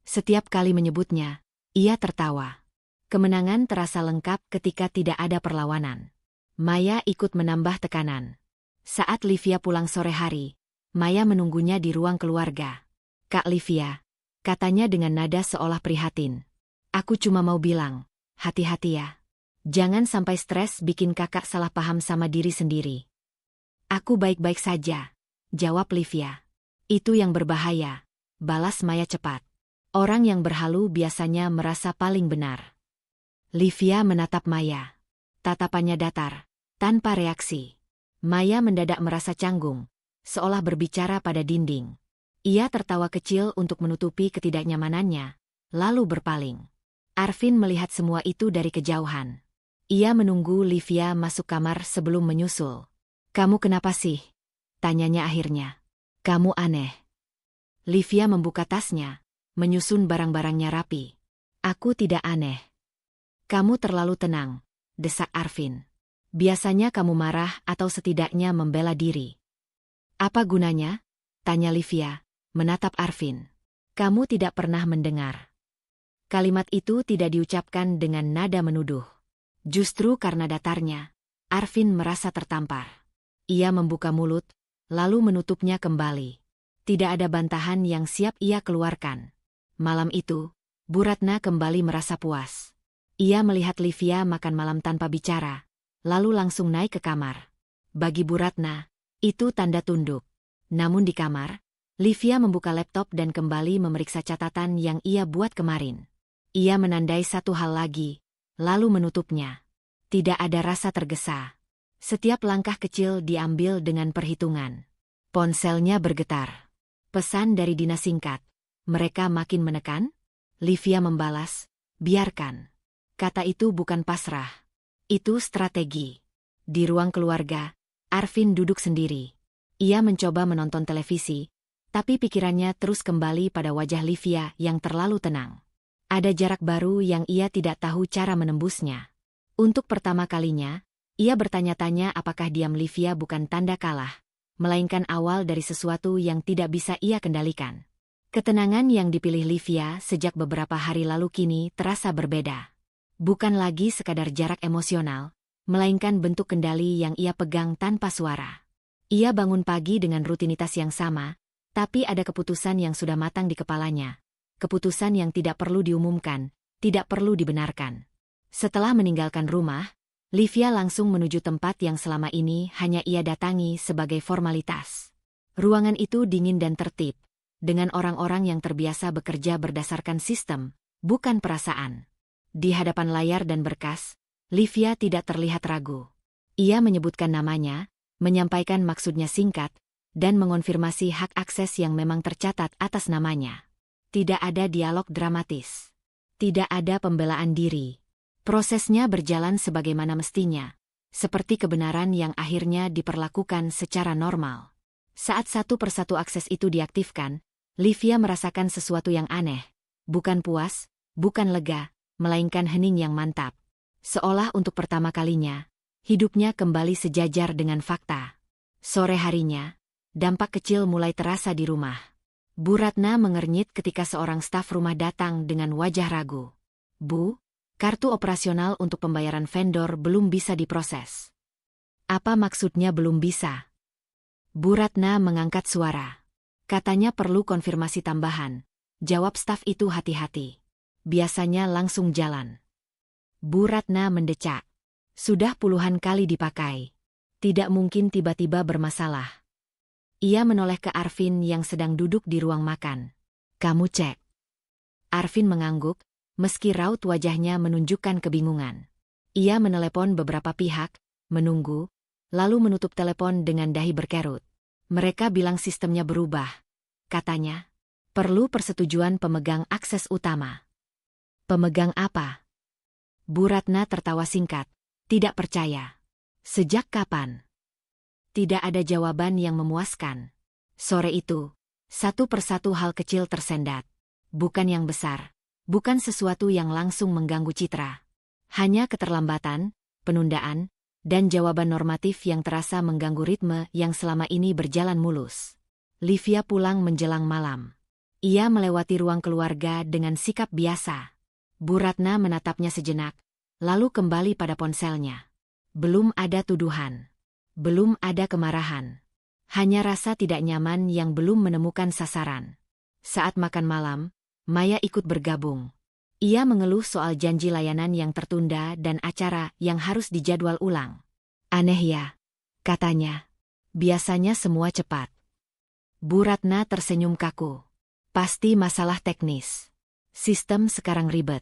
S1: Setiap kali menyebutnya, ia tertawa. Kemenangan terasa lengkap ketika tidak ada perlawanan. Maya ikut menambah tekanan. Saat Livia pulang sore hari, Maya menunggunya di ruang keluarga. Kak Livia, katanya dengan nada seolah prihatin. Aku cuma mau bilang, hati-hati ya. Jangan sampai stres bikin kakak salah paham sama diri sendiri. Aku baik-baik saja, jawab Livia. Itu yang berbahaya, balas Maya cepat. Orang yang berhalu biasanya merasa paling benar. Livia menatap Maya. Tatapannya datar, tanpa reaksi. Maya mendadak merasa canggung, seolah berbicara pada dinding. Ia tertawa kecil untuk menutupi ketidaknyamanannya, lalu berpaling. Arvin melihat semua itu dari kejauhan. Ia menunggu Livia masuk kamar sebelum menyusul. Kamu kenapa sih? Tanyanya akhirnya. Kamu aneh. Livia membuka tasnya, menyusun barang-barangnya rapi. Aku tidak aneh. Kamu terlalu tenang, desak Arvin. Biasanya kamu marah atau setidaknya membela diri. Apa gunanya? Tanya Livia, menatap Arvin. Kamu tidak pernah mendengar. Kalimat itu tidak diucapkan dengan nada menuduh. Justru karena datarnya, Arvin merasa tertampar. Ia membuka mulut, lalu menutupnya kembali. Tidak ada bantahan yang siap ia keluarkan. Malam itu, Bu Ratna kembali merasa puas. Ia melihat Livia makan malam tanpa bicara, lalu langsung naik ke kamar. Bagi Bu Ratna, itu tanda tunduk. Namun di kamar, Livia membuka laptop dan kembali memeriksa catatan yang ia buat kemarin. Ia menandai satu hal lagi, lalu menutupnya. Tidak ada rasa tergesa. Setiap langkah kecil diambil dengan perhitungan. Ponselnya bergetar. Pesan dari Dina singkat. Mereka makin menekan? Livia membalas, biarkan. Kata itu bukan pasrah. Itu strategi. Di ruang keluarga, Arvin duduk sendiri. Ia mencoba menonton televisi, tapi pikirannya terus kembali pada wajah Livia yang terlalu tenang. Ada jarak baru yang ia tidak tahu cara menembusnya. Untuk pertama kalinya, ia bertanya-tanya apakah diam Livia bukan tanda kalah, melainkan awal dari sesuatu yang tidak bisa ia kendalikan. Ketenangan yang dipilih Livia sejak beberapa hari lalu kini terasa berbeda. Bukan lagi sekadar jarak emosional, melainkan bentuk kendali yang ia pegang tanpa suara. Ia bangun pagi dengan rutinitas yang sama, tapi ada keputusan yang sudah matang di kepalanya. Keputusan yang tidak perlu diumumkan, tidak perlu dibenarkan. Setelah meninggalkan rumah, Livia langsung menuju tempat yang selama ini hanya ia datangi sebagai formalitas. Ruangan itu dingin dan tertib, dengan orang-orang yang terbiasa bekerja berdasarkan sistem, bukan perasaan. Di hadapan layar dan berkas, Livia tidak terlihat ragu. Ia menyebutkan namanya, menyampaikan maksudnya singkat, dan mengonfirmasi hak akses yang memang tercatat atas namanya. Tidak ada dialog dramatis. Tidak ada pembelaan diri. Prosesnya berjalan sebagaimana mestinya, seperti kebenaran yang akhirnya diperlakukan secara normal. Saat satu persatu akses itu diaktifkan, Livia merasakan sesuatu yang aneh. Bukan puas, bukan lega, melainkan hening yang mantap. Seolah untuk pertama kalinya, hidupnya kembali sejajar dengan fakta. Sore harinya, dampak kecil mulai terasa di rumah. Bu Ratna mengernyit ketika seorang staf rumah datang dengan wajah ragu. "Bu, kartu operasional untuk pembayaran vendor belum bisa diproses." "Apa maksudnya belum bisa?" Bu Ratna mengangkat suara. "Katanya perlu konfirmasi tambahan," jawab staf itu hati-hati. "Biasanya langsung jalan." Bu Ratna mendecak. Sudah puluhan kali dipakai. Tidak mungkin tiba-tiba bermasalah. Ia menoleh ke Arvin yang sedang duduk di ruang makan. "Kamu cek." Arvin mengangguk, meski raut wajahnya menunjukkan kebingungan. Ia menelepon beberapa pihak, menunggu, lalu menutup telepon dengan dahi berkerut. "Mereka bilang sistemnya berubah," katanya. "Perlu persetujuan pemegang akses utama." "Pemegang apa?" Bu Ratna tertawa singkat, tidak percaya. "Sejak kapan?" Tidak ada jawaban yang memuaskan. Sore itu, satu persatu hal kecil tersendat. Bukan yang besar, bukan sesuatu yang langsung mengganggu citra. Hanya keterlambatan, penundaan, dan jawaban normatif yang terasa mengganggu ritme yang selama ini berjalan mulus. Livia pulang menjelang malam. Ia melewati ruang keluarga dengan sikap biasa. Bu Ratna menatapnya sejenak, lalu kembali pada ponselnya. Belum ada tuduhan. Belum ada kemarahan. Hanya rasa tidak nyaman yang belum menemukan sasaran. Saat makan malam, Maya ikut bergabung. Ia mengeluh soal janji layanan yang tertunda dan acara yang harus dijadwal ulang. "Aneh ya," katanya. "Biasanya semua cepat." Bu Ratna tersenyum kaku. "Pasti masalah teknis. Sistem sekarang ribet."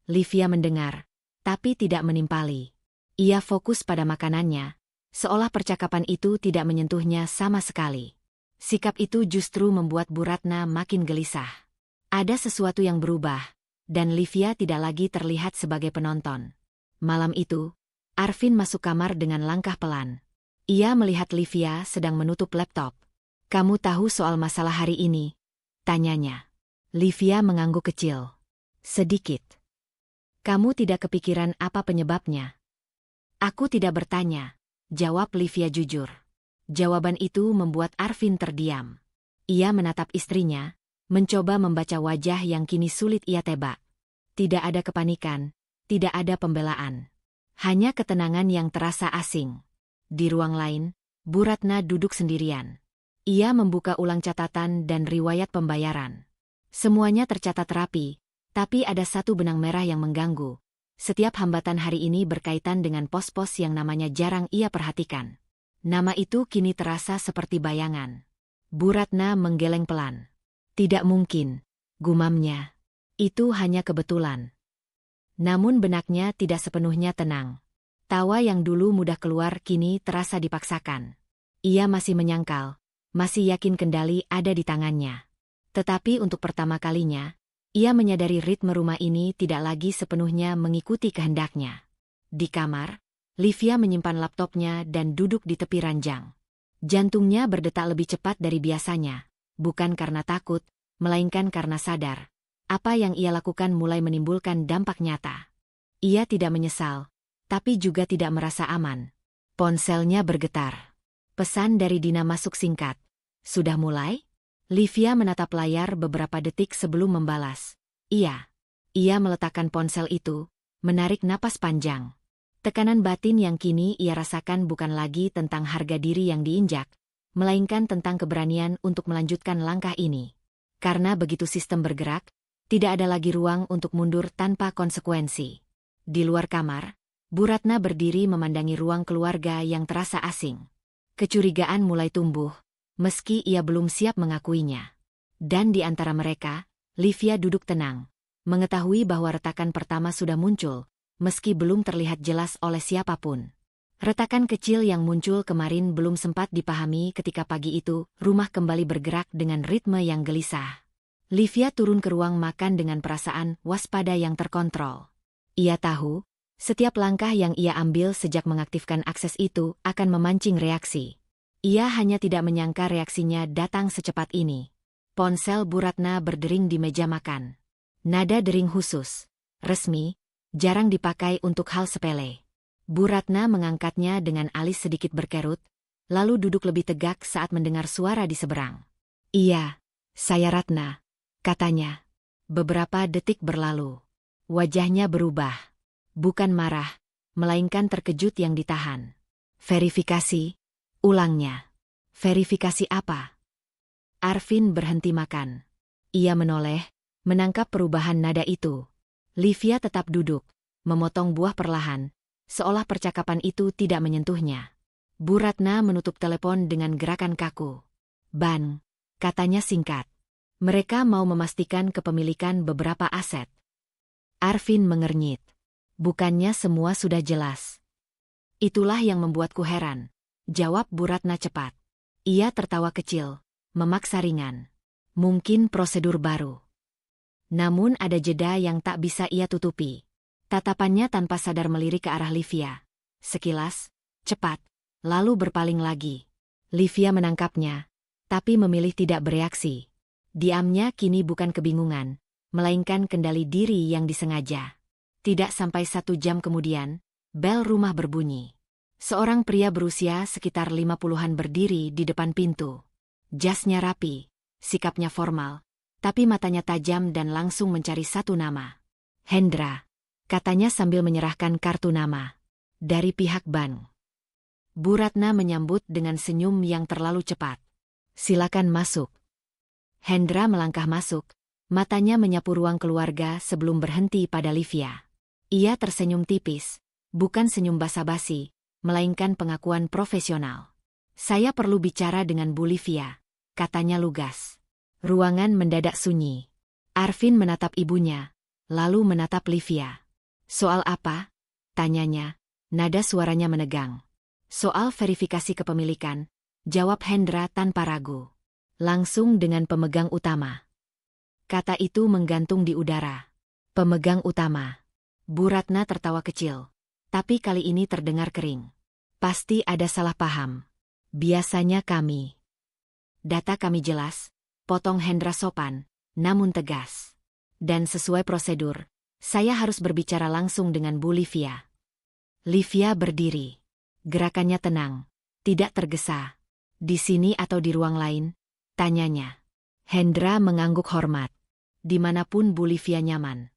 S1: Livia mendengar, tapi tidak menimpali. Ia fokus pada makanannya, seolah percakapan itu tidak menyentuhnya sama sekali. Sikap itu justru membuat Bu Ratna makin gelisah. Ada sesuatu yang berubah, dan Livia tidak lagi terlihat sebagai penonton. Malam itu, Arvin masuk kamar dengan langkah pelan. Ia melihat Livia sedang menutup laptop. "Kamu tahu soal masalah hari ini?" tanyanya. Livia mengangguk kecil. "Sedikit." "Kamu tidak kepikiran apa penyebabnya?" "Aku tidak bertanya," jawab Livia jujur. Jawaban itu membuat Arvin terdiam. Ia menatap istrinya, mencoba membaca wajah yang kini sulit ia tebak. Tidak ada kepanikan, tidak ada pembelaan. Hanya ketenangan yang terasa asing. Di ruang lain, Bu Ratna duduk sendirian. Ia membuka ulang catatan dan riwayat pembayaran. Semuanya tercatat rapi, tapi ada satu benang merah yang mengganggu. Setiap hambatan hari ini berkaitan dengan pos-pos yang namanya jarang ia perhatikan. Nama itu kini terasa seperti bayangan. Bu Ratna menggeleng pelan. "Tidak mungkin," gumamnya. "Itu hanya kebetulan." Namun benaknya tidak sepenuhnya tenang. Tawa yang dulu mudah keluar kini terasa dipaksakan. Ia masih menyangkal, masih yakin kendali ada di tangannya. Tetapi untuk pertama kalinya, ia menyadari ritme rumah ini tidak lagi sepenuhnya mengikuti kehendaknya. Di kamar, Livia menyimpan laptopnya dan duduk di tepi ranjang. Jantungnya berdetak lebih cepat dari biasanya, bukan karena takut, melainkan karena sadar. Apa yang ia lakukan mulai menimbulkan dampak nyata. Ia tidak menyesal, tapi juga tidak merasa aman. Ponselnya bergetar. Pesan dari Dina masuk singkat. Sudah mulai? Livia menatap layar beberapa detik sebelum membalas. Iya. Ia meletakkan ponsel itu, menarik napas panjang. Tekanan batin yang kini ia rasakan bukan lagi tentang harga diri yang diinjak, melainkan tentang keberanian untuk melanjutkan langkah ini. Karena begitu sistem bergerak, tidak ada lagi ruang untuk mundur tanpa konsekuensi. Di luar kamar, Bu Ratna berdiri memandangi ruang keluarga yang terasa asing. Kecurigaan mulai tumbuh, meski ia belum siap mengakuinya. Dan di antara mereka, Livia duduk tenang, mengetahui bahwa retakan pertama sudah muncul, meski belum terlihat jelas oleh siapapun. Retakan kecil yang muncul kemarin belum sempat dipahami ketika pagi itu rumah kembali bergerak dengan ritme yang gelisah. Livia turun ke ruang makan dengan perasaan waspada yang terkontrol. Ia tahu, setiap langkah yang ia ambil sejak mengaktifkan akses itu akan memancing reaksi. Ia hanya tidak menyangka reaksinya datang secepat ini. Ponsel Bu Ratna berdering di meja makan. Nada dering khusus, resmi, jarang dipakai untuk hal sepele. Bu Ratna mengangkatnya dengan alis sedikit berkerut, lalu duduk lebih tegak saat mendengar suara di seberang. Iya, saya Ratna, katanya. Beberapa detik berlalu. Wajahnya berubah. Bukan marah, melainkan terkejut yang ditahan. Verifikasi, ulangnya. Verifikasi apa? Arvin berhenti makan. Ia menoleh, menangkap perubahan nada itu. Livia tetap duduk, memotong buah perlahan, seolah percakapan itu tidak menyentuhnya. Bu Ratna menutup telepon dengan gerakan kaku. Ban, katanya singkat. Mereka mau memastikan kepemilikan beberapa aset. Arvin mengernyit. Bukannya semua sudah jelas. Itulah yang membuatku heran, jawab Bu Ratna cepat. Ia tertawa kecil, memaksa ringan. Mungkin prosedur baru. Namun ada jeda yang tak bisa ia tutupi. Tatapannya tanpa sadar melirik ke arah Livia. Sekilas, cepat, lalu berpaling lagi. Livia menangkapnya, tapi memilih tidak bereaksi. Diamnya kini bukan kebingungan, melainkan kendali diri yang disengaja. Tidak sampai 1 jam kemudian, bel rumah berbunyi. Seorang pria berusia sekitar 50-an berdiri di depan pintu. Jasnya rapi, sikapnya formal, tapi matanya tajam dan langsung mencari satu nama. Hendra, katanya sambil menyerahkan kartu nama. Dari pihak bank. Bu Ratna menyambut dengan senyum yang terlalu cepat. Silakan masuk. Hendra melangkah masuk, matanya menyapu ruang keluarga sebelum berhenti pada Livia. Ia tersenyum tipis, bukan senyum basa-basi, melainkan pengakuan profesional. Saya perlu bicara dengan Bu Livia, katanya lugas. Ruangan mendadak sunyi. Arvin menatap ibunya, lalu menatap Livia. Soal apa? Tanyanya, nada suaranya menegang. Soal verifikasi kepemilikan, jawab Hendra tanpa ragu. Langsung dengan pemegang utama. Kata itu menggantung di udara. Pemegang utama. Bu Ratna tertawa kecil, tapi kali ini terdengar kering. Pasti ada salah paham. Biasanya kami. Data kami jelas, potong Hendra sopan, namun tegas. Dan sesuai prosedur, saya harus berbicara langsung dengan Bu Livia. Livia berdiri. Gerakannya tenang, tidak tergesa. Di sini atau di ruang lain? Tanyanya. Hendra mengangguk hormat. Dimanapun Bu Livia nyaman.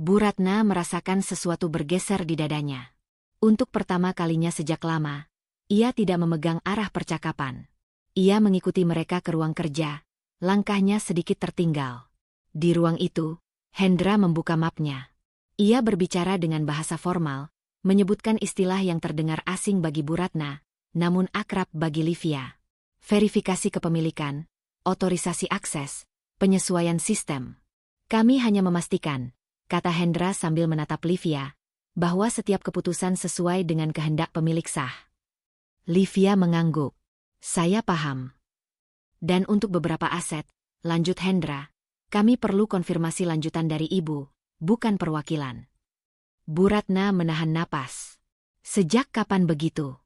S1: Bu Ratna merasakan sesuatu bergeser di dadanya. Untuk pertama kalinya sejak lama, ia tidak memegang arah percakapan. Ia mengikuti mereka ke ruang kerja, langkahnya sedikit tertinggal. Di ruang itu, Hendra membuka mapnya. Ia berbicara dengan bahasa formal, menyebutkan istilah yang terdengar asing bagi Bu Ratna, namun akrab bagi Livia. Verifikasi kepemilikan, otorisasi akses, penyesuaian sistem. Kami hanya memastikan, kata Hendra sambil menatap Livia, bahwa setiap keputusan sesuai dengan kehendak pemilik sah. Livia mengangguk. Saya paham. Dan untuk beberapa aset, lanjut Hendra, kami perlu konfirmasi lanjutan dari ibu, bukan perwakilan. Bu Ratna menahan napas. Sejak kapan begitu?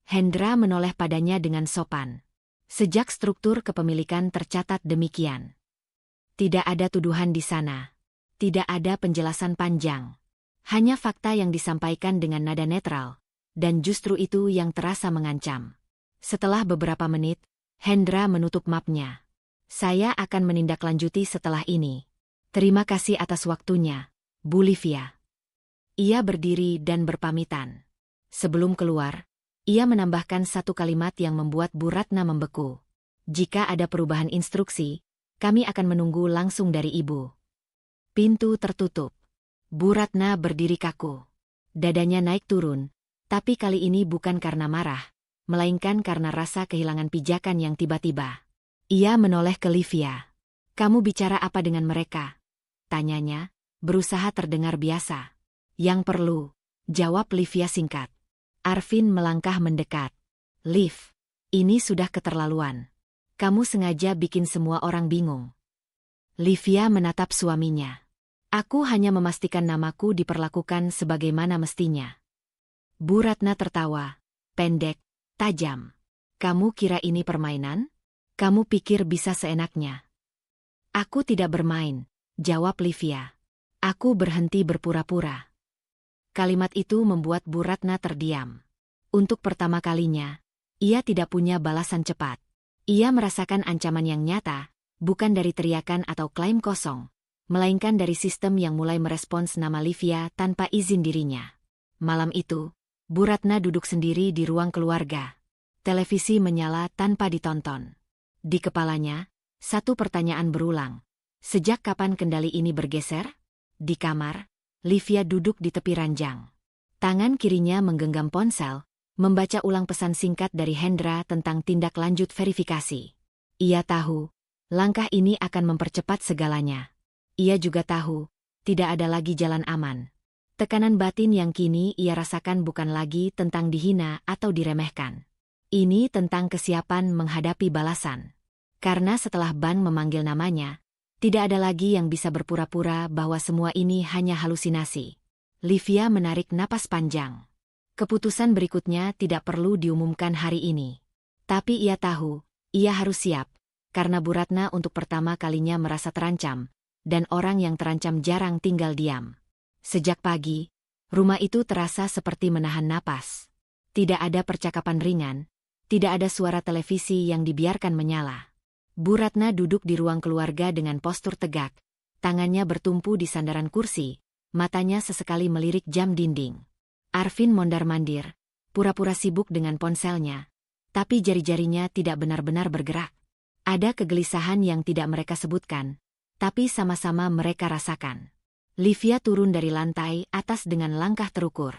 S1: Hendra menoleh padanya dengan sopan. Sejak struktur kepemilikan tercatat demikian. Tidak ada tuduhan di sana. Tidak ada penjelasan panjang. Hanya fakta yang disampaikan dengan nada netral, dan justru itu yang terasa mengancam. Setelah beberapa menit, Hendra menutup mapnya. Saya akan menindaklanjuti setelah ini. Terima kasih atas waktunya, Bu Livia. Ia berdiri dan berpamitan. Sebelum keluar, ia menambahkan satu kalimat yang membuat Bu Ratna membeku. Jika ada perubahan instruksi, kami akan menunggu langsung dari Ibu. Pintu tertutup. Bu Ratna berdiri kaku. Dadanya naik turun, tapi kali ini bukan karena marah, melainkan karena rasa kehilangan pijakan yang tiba-tiba. Ia menoleh ke Livia. Kamu bicara apa dengan mereka? Tanyanya, berusaha terdengar biasa. Yang perlu, jawab Livia singkat. Arvin melangkah mendekat. Liv, ini sudah keterlaluan. Kamu sengaja bikin semua orang bingung. Livia menatap suaminya. Aku hanya memastikan namaku diperlakukan sebagaimana mestinya. Bu Ratna tertawa, pendek, tajam. Kamu kira ini permainan? Kamu pikir bisa seenaknya? Aku tidak bermain, jawab Livia. Aku berhenti berpura-pura. Kalimat itu membuat Bu Ratna terdiam. Untuk pertama kalinya, ia tidak punya balasan cepat. Ia merasakan ancaman yang nyata, bukan dari teriakan atau klaim kosong, melainkan dari sistem yang mulai merespons nama Livia tanpa izin dirinya. Malam itu, Bu Ratna duduk sendiri di ruang keluarga. Televisi menyala tanpa ditonton. Di kepalanya, satu pertanyaan berulang. Sejak kapan kendali ini bergeser? Di kamar, Livia duduk di tepi ranjang. Tangan kirinya menggenggam ponsel, membaca ulang pesan singkat dari Hendra tentang tindak lanjut verifikasi. Ia tahu, langkah ini akan mempercepat segalanya. Ia juga tahu, tidak ada lagi jalan aman. Tekanan batin yang kini ia rasakan bukan lagi tentang dihina atau diremehkan. Ini tentang kesiapan menghadapi balasan. Karena setelah Ban memanggil namanya, tidak ada lagi yang bisa berpura-pura bahwa semua ini hanya halusinasi. Livia menarik napas panjang. Keputusan berikutnya tidak perlu diumumkan hari ini. Tapi ia tahu, ia harus siap, karena Bu Ratna untuk pertama kalinya merasa terancam, dan orang yang terancam jarang tinggal diam. Sejak pagi, rumah itu terasa seperti menahan napas. Tidak ada percakapan ringan, tidak ada suara televisi yang dibiarkan menyala. Bu Ratna duduk di ruang keluarga dengan postur tegak, tangannya bertumpu di sandaran kursi, matanya sesekali melirik jam dinding. Arvin mondar-mandir, pura-pura sibuk dengan ponselnya, tapi jari-jarinya tidak benar-benar bergerak. Ada kegelisahan yang tidak mereka sebutkan, tapi sama-sama mereka rasakan. Livia turun dari lantai atas dengan langkah terukur.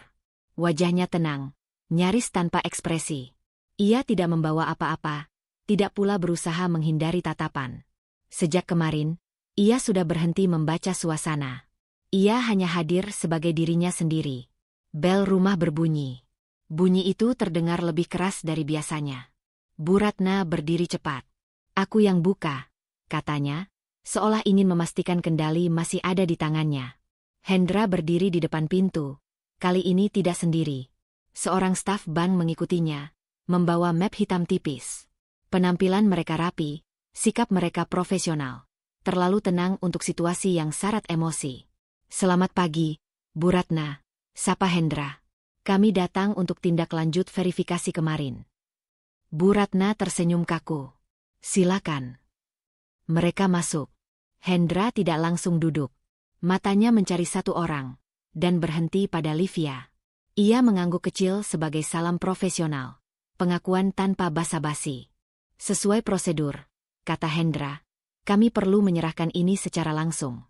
S1: Wajahnya tenang, nyaris tanpa ekspresi. Ia tidak membawa apa-apa, tidak pula berusaha menghindari tatapan. Sejak kemarin, ia sudah berhenti membaca suasana. Ia hanya hadir sebagai dirinya sendiri. Bel rumah berbunyi. Bunyi itu terdengar lebih keras dari biasanya. Bu Ratna berdiri cepat. Aku yang buka, katanya, seolah ingin memastikan kendali masih ada di tangannya. Hendra berdiri di depan pintu, kali ini tidak sendiri. Seorang staf bank mengikutinya, membawa map hitam tipis. Penampilan mereka rapi, sikap mereka profesional. Terlalu tenang untuk situasi yang syarat emosi. Selamat pagi, Bu Ratna. Sapa Hendra. Kami datang untuk tindak lanjut verifikasi kemarin. Bu Ratna tersenyum kaku. Silakan. Mereka masuk. Hendra tidak langsung duduk. Matanya mencari satu orang, dan berhenti pada Livia. Ia mengangguk kecil sebagai salam profesional. Pengakuan tanpa basa-basi. Sesuai prosedur, kata Hendra, kami perlu menyerahkan ini secara langsung.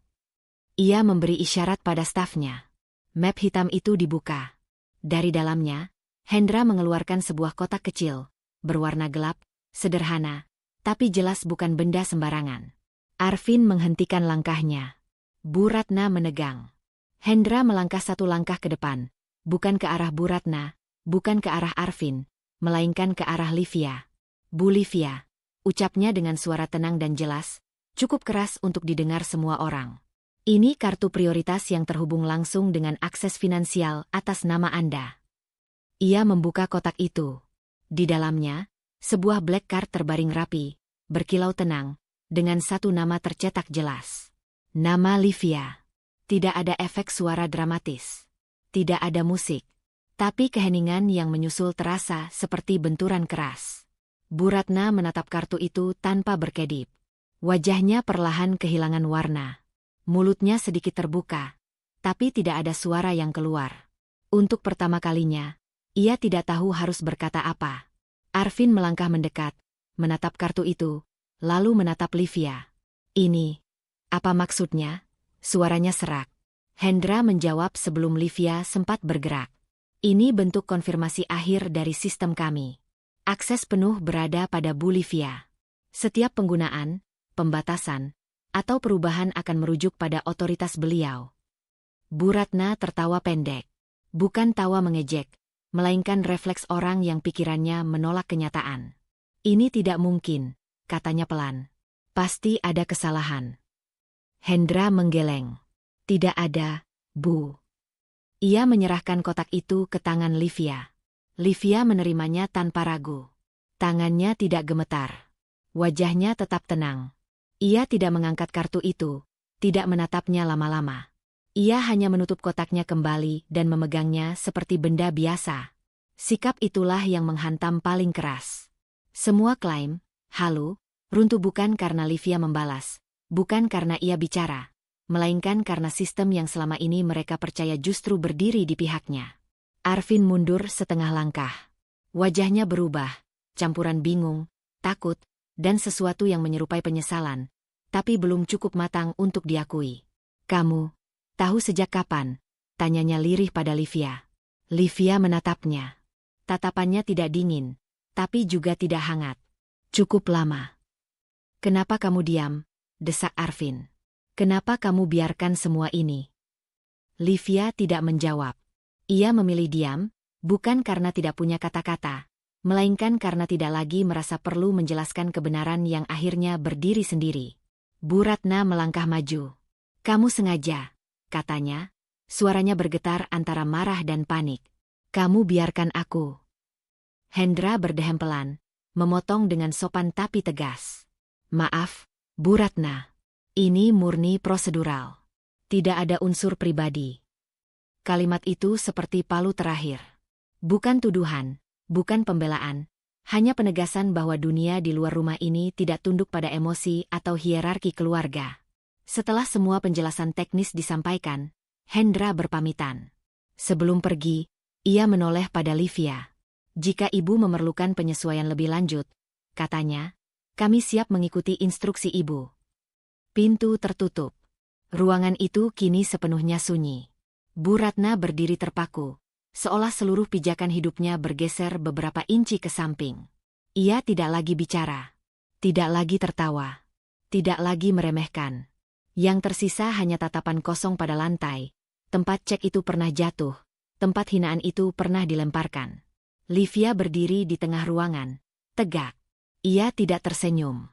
S1: Ia memberi isyarat pada stafnya. Map hitam itu dibuka. Dari dalamnya, Hendra mengeluarkan sebuah kotak kecil, berwarna gelap, sederhana, tapi jelas bukan benda sembarangan. Arvin menghentikan langkahnya. Bu Ratna menegang. Hendra melangkah satu langkah ke depan, bukan ke arah Bu Ratna, bukan ke arah Arvin, melainkan ke arah Livia. Bu Livia, ucapnya dengan suara tenang dan jelas, cukup keras untuk didengar semua orang. Ini kartu prioritas yang terhubung langsung dengan akses finansial atas nama Anda. Ia membuka kotak itu. Di dalamnya, sebuah black card terbaring rapi, berkilau tenang, dengan satu nama tercetak jelas. Nama Livia. Tidak ada efek suara dramatis. Tidak ada musik. Tapi keheningan yang menyusul terasa seperti benturan keras. Bu Ratna menatap kartu itu tanpa berkedip. Wajahnya perlahan kehilangan warna. Mulutnya sedikit terbuka, tapi tidak ada suara yang keluar. Untuk pertama kalinya, ia tidak tahu harus berkata apa. Arvin melangkah mendekat, menatap kartu itu, lalu menatap Livia. "Ini, apa maksudnya?" Suaranya serak. Hendra menjawab sebelum Livia sempat bergerak. "Ini bentuk konfirmasi akhir dari sistem kami. Akses penuh berada pada Bu Livia. Setiap penggunaan, pembatasan, atau perubahan akan merujuk pada otoritas beliau." Bu Ratna tertawa pendek. Bukan tawa mengejek, melainkan refleks orang yang pikirannya menolak kenyataan. "Ini tidak mungkin," katanya pelan. "Pasti ada kesalahan." Hendra menggeleng. "Tidak ada, Bu." Ia menyerahkan kotak itu ke tangan Livia. Livia menerimanya tanpa ragu. Tangannya tidak gemetar. Wajahnya tetap tenang. Ia tidak mengangkat kartu itu, tidak menatapnya lama-lama. Ia hanya menutup kotaknya kembali dan memegangnya seperti benda biasa. Sikap itulah yang menghantam paling keras. Semua klaim, halu, runtuh bukan karena Livia membalas, bukan karena ia bicara, melainkan karena sistem yang selama ini mereka percaya justru berdiri di pihaknya. Arvin mundur setengah langkah. Wajahnya berubah, campuran bingung, takut, dan sesuatu yang menyerupai penyesalan, tapi belum cukup matang untuk diakui. "Kamu tahu sejak kapan?" tanyanya lirih pada Livia. Livia menatapnya. Tatapannya tidak dingin, tapi juga tidak hangat. "Cukup lama." "Kenapa kamu diam?" desak Arvin. "Kenapa kamu biarkan semua ini?" Livia tidak menjawab. Ia memilih diam, bukan karena tidak punya kata-kata, melainkan karena tidak lagi merasa perlu menjelaskan kebenaran yang akhirnya berdiri sendiri. Bu Ratna melangkah maju. "Kamu sengaja," katanya, suaranya bergetar antara marah dan panik. "Kamu biarkan aku." Hendra berdehem pelan, memotong dengan sopan tapi tegas. "Maaf, Bu Ratna. Ini murni prosedural. Tidak ada unsur pribadi." Kalimat itu seperti palu terakhir. Bukan tuduhan, bukan pembelaan, hanya penegasan bahwa dunia di luar rumah ini tidak tunduk pada emosi atau hierarki keluarga. Setelah semua penjelasan teknis disampaikan, Hendra berpamitan. Sebelum pergi, ia menoleh pada Livia. "Jika ibu memerlukan penyesuaian lebih lanjut," katanya, "kami siap mengikuti instruksi ibu." Pintu tertutup. Ruangan itu kini sepenuhnya sunyi. Bu Ratna berdiri terpaku, seolah seluruh pijakan hidupnya bergeser beberapa inci ke samping. Ia tidak lagi bicara, tidak lagi tertawa, tidak lagi meremehkan. Yang tersisa hanya tatapan kosong pada lantai, tempat cek itu pernah jatuh, tempat hinaan itu pernah dilemparkan. Livia berdiri di tengah ruangan, tegak. Ia tidak tersenyum,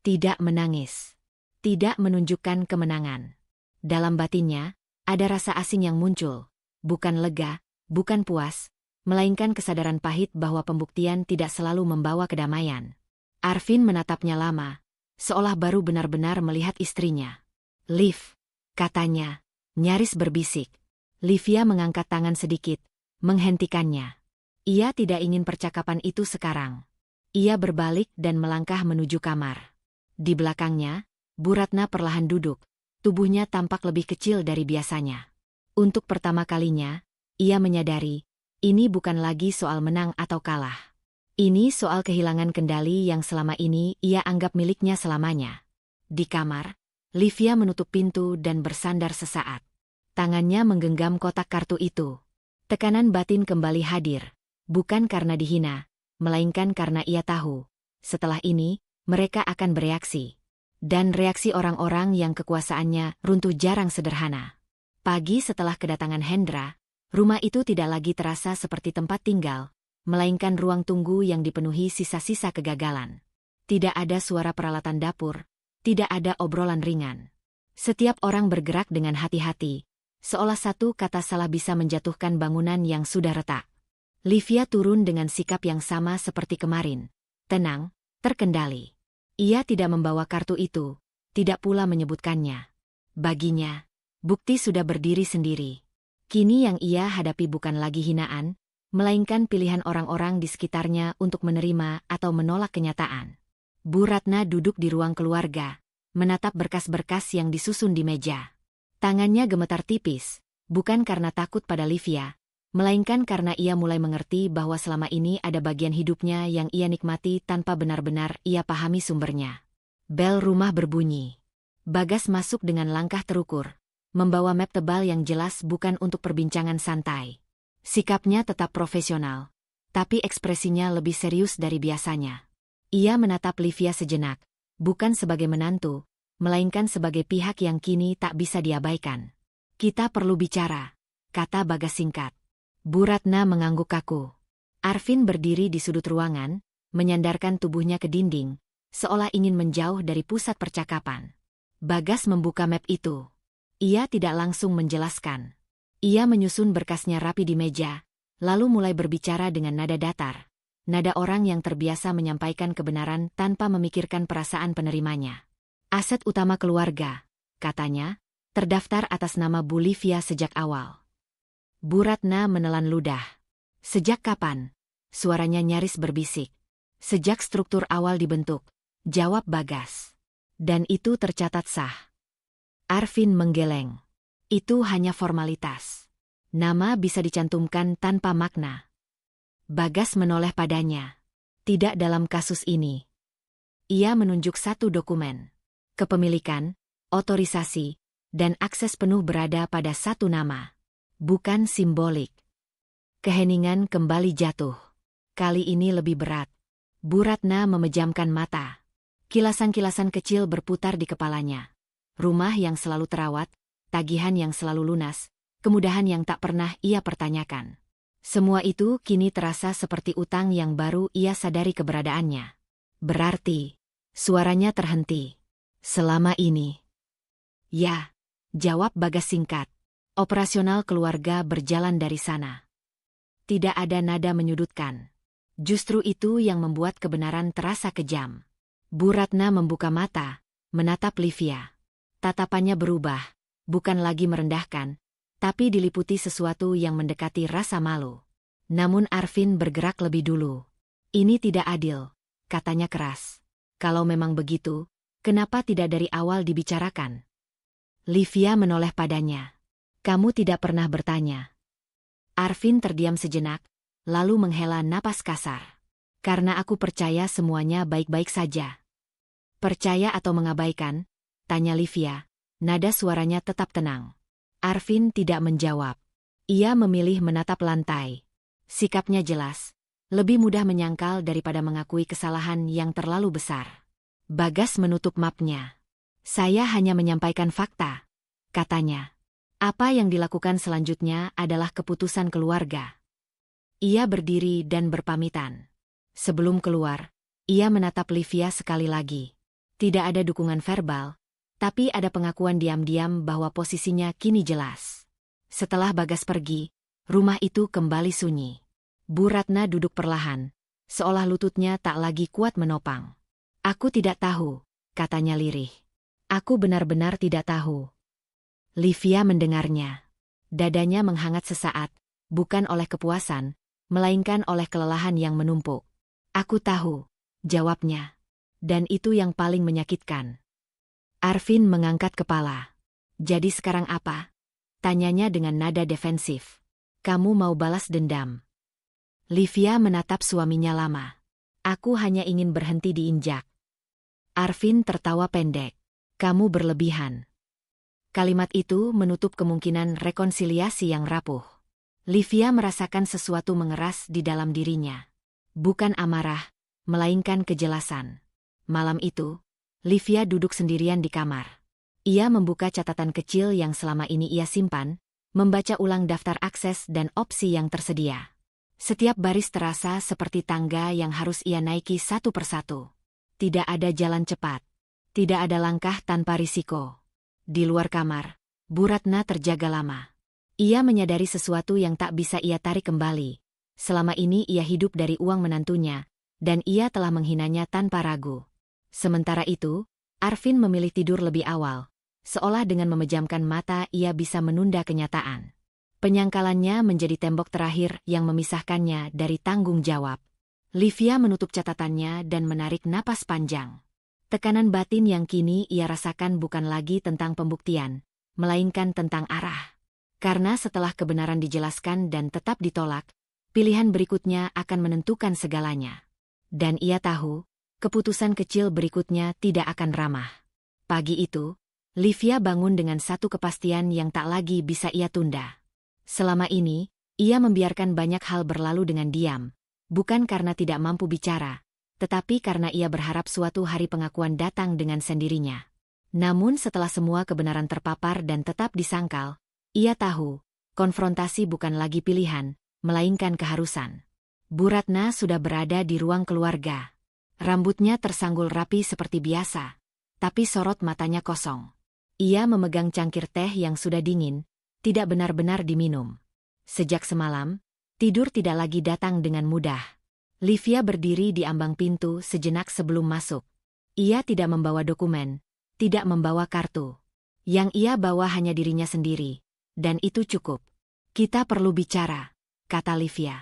S1: tidak menangis, tidak menunjukkan kemenangan. Dalam batinnya, ada rasa asing yang muncul, bukan lega, bukan puas, melainkan kesadaran pahit bahwa pembuktian tidak selalu membawa kedamaian. Arvin menatapnya lama, seolah baru benar-benar melihat istrinya. "Liv," katanya, nyaris berbisik. Livia mengangkat tangan sedikit, menghentikannya. Ia tidak ingin percakapan itu sekarang. Ia berbalik dan melangkah menuju kamar. Di belakangnya, Bu Ratna perlahan duduk, tubuhnya tampak lebih kecil dari biasanya. Untuk pertama kalinya, ia menyadari, ini bukan lagi soal menang atau kalah. Ini soal kehilangan kendali yang selama ini ia anggap miliknya selamanya. Di kamar, Livia menutup pintu dan bersandar sesaat. Tangannya menggenggam kotak kartu itu. Tekanan batin kembali hadir, bukan karena dihina, melainkan karena ia tahu, setelah ini, mereka akan bereaksi. Dan reaksi orang-orang yang kekuasaannya runtuh jarang sederhana. Pagi setelah kedatangan Hendra, rumah itu tidak lagi terasa seperti tempat tinggal, melainkan ruang tunggu yang dipenuhi sisa-sisa kegagalan. Tidak ada suara peralatan dapur, tidak ada obrolan ringan. Setiap orang bergerak dengan hati-hati, seolah satu kata salah bisa menjatuhkan bangunan yang sudah retak. Livia turun dengan sikap yang sama seperti kemarin, tenang, terkendali. Ia tidak membawa kartu itu, tidak pula menyebutkannya. Baginya, bukti sudah berdiri sendiri. Kini yang ia hadapi bukan lagi hinaan, melainkan pilihan orang-orang di sekitarnya untuk menerima atau menolak kenyataan. Bu Ratna duduk di ruang keluarga, menatap berkas-berkas yang disusun di meja. Tangannya gemetar tipis, bukan karena takut pada Livia, melainkan karena ia mulai mengerti bahwa selama ini ada bagian hidupnya yang ia nikmati tanpa benar-benar ia pahami sumbernya. Bel rumah berbunyi. Bagas masuk dengan langkah terukur, membawa map tebal yang jelas bukan untuk perbincangan santai. Sikapnya tetap profesional, tapi ekspresinya lebih serius dari biasanya. Ia menatap Livia sejenak, bukan sebagai menantu, melainkan sebagai pihak yang kini tak bisa diabaikan. Kita perlu bicara, kata Bagas singkat. Bu Ratna mengangguk kaku. Arvin berdiri di sudut ruangan, menyandarkan tubuhnya ke dinding, seolah ingin menjauh dari pusat percakapan. Bagas membuka map itu. Ia tidak langsung menjelaskan. Ia menyusun berkasnya rapi di meja, lalu mulai berbicara dengan nada datar. Nada orang yang terbiasa menyampaikan kebenaran tanpa memikirkan perasaan penerimanya. Aset utama keluarga, katanya, terdaftar atas nama Bu Livia sejak awal. Bu Ratna menelan ludah. Sejak kapan? Suaranya nyaris berbisik. Sejak struktur awal dibentuk, jawab Bagas. Dan itu tercatat sah. Arvin menggeleng. Itu hanya formalitas. Nama bisa dicantumkan tanpa makna. Bagas menoleh padanya. Tidak dalam kasus ini. Ia menunjuk satu dokumen. Kepemilikan, otorisasi, dan akses penuh berada pada satu nama. Bukan simbolik. Keheningan kembali jatuh. Kali ini lebih berat. Bu Ratna memejamkan mata. Kilasan-kilasan kecil berputar di kepalanya. Rumah yang selalu terawat, tagihan yang selalu lunas, kemudahan yang tak pernah ia pertanyakan. Semua itu kini terasa seperti utang yang baru ia sadari keberadaannya. Berarti, suaranya terhenti. Selama ini. Ya, jawab Bagas singkat. Operasional keluarga berjalan dari sana. Tidak ada nada menyudutkan. Justru itu yang membuat kebenaran terasa kejam. Bu Ratna membuka mata, menatap Livia. Tatapannya berubah, bukan lagi merendahkan, tapi diliputi sesuatu yang mendekati rasa malu. Namun Arvin bergerak lebih dulu. Ini tidak adil, katanya keras. Kalau memang begitu, kenapa tidak dari awal dibicarakan? Livia menoleh padanya. Kamu tidak pernah bertanya. Arvin terdiam sejenak, lalu menghela napas kasar. Karena aku percaya semuanya baik-baik saja. Percaya atau mengabaikan? Tanya Livia. Nada suaranya tetap tenang. Arvin tidak menjawab. Ia memilih menatap lantai. Sikapnya jelas. Lebih mudah menyangkal daripada mengakui kesalahan yang terlalu besar. Bagas menutup mapnya. Saya hanya menyampaikan fakta, katanya. Apa yang dilakukan selanjutnya adalah keputusan keluarga. Ia berdiri dan berpamitan. Sebelum keluar, ia menatap Livia sekali lagi. Tidak ada dukungan verbal, tapi ada pengakuan diam-diam bahwa posisinya kini jelas. Setelah Bagas pergi, rumah itu kembali sunyi. Bu Ratna duduk perlahan, seolah lututnya tak lagi kuat menopang. Aku tidak tahu, katanya lirih. Aku benar-benar tidak tahu. Livia mendengarnya. Dadanya menghangat sesaat, bukan oleh kepuasan, melainkan oleh kelelahan yang menumpuk. Aku tahu, jawabnya. Dan itu yang paling menyakitkan. Arvin mengangkat kepala. Jadi sekarang apa? Tanyanya dengan nada defensif. Kamu mau balas dendam? Livia menatap suaminya lama. Aku hanya ingin berhenti diinjak. Arvin tertawa pendek. Kamu berlebihan. Kalimat itu menutup kemungkinan rekonsiliasi yang rapuh. Livia merasakan sesuatu mengeras di dalam dirinya. Bukan amarah, melainkan kejelasan. Malam itu, Livia duduk sendirian di kamar. Ia membuka catatan kecil yang selama ini ia simpan, membaca ulang daftar akses dan opsi yang tersedia. Setiap baris terasa seperti tangga yang harus ia naiki satu persatu. Tidak ada jalan cepat. Tidak ada langkah tanpa risiko. Di luar kamar, Bu Ratna terjaga lama. Ia menyadari sesuatu yang tak bisa ia tarik kembali. Selama ini ia hidup dari uang menantunya, dan ia telah menghinanya tanpa ragu. Sementara itu, Arvin memilih tidur lebih awal, seolah dengan memejamkan mata ia bisa menunda kenyataan. Penyangkalannya menjadi tembok terakhir yang memisahkannya dari tanggung jawab. Livia menutup catatannya dan menarik napas panjang. Tekanan batin yang kini ia rasakan bukan lagi tentang pembuktian, melainkan tentang arah. Karena setelah kebenaran dijelaskan dan tetap ditolak, pilihan berikutnya akan menentukan segalanya. Dan ia tahu, keputusan kecil berikutnya tidak akan ramah. Pagi itu, Livia bangun dengan satu kepastian yang tak lagi bisa ia tunda. Selama ini, ia membiarkan banyak hal berlalu dengan diam, bukan karena tidak mampu bicara, tetapi karena ia berharap suatu hari pengakuan datang dengan sendirinya. Namun setelah semua kebenaran terpapar dan tetap disangkal, ia tahu, konfrontasi bukan lagi pilihan, melainkan keharusan. Bu Ratna sudah berada di ruang keluarga. Rambutnya tersanggul rapi seperti biasa, tapi sorot matanya kosong. Ia memegang cangkir teh yang sudah dingin, tidak benar-benar diminum. Sejak semalam, tidur tidak lagi datang dengan mudah. Livia berdiri di ambang pintu sejenak sebelum masuk. Ia tidak membawa dokumen, tidak membawa kartu. Yang ia bawa hanya dirinya sendiri, dan itu cukup. Kita perlu bicara, kata Livia.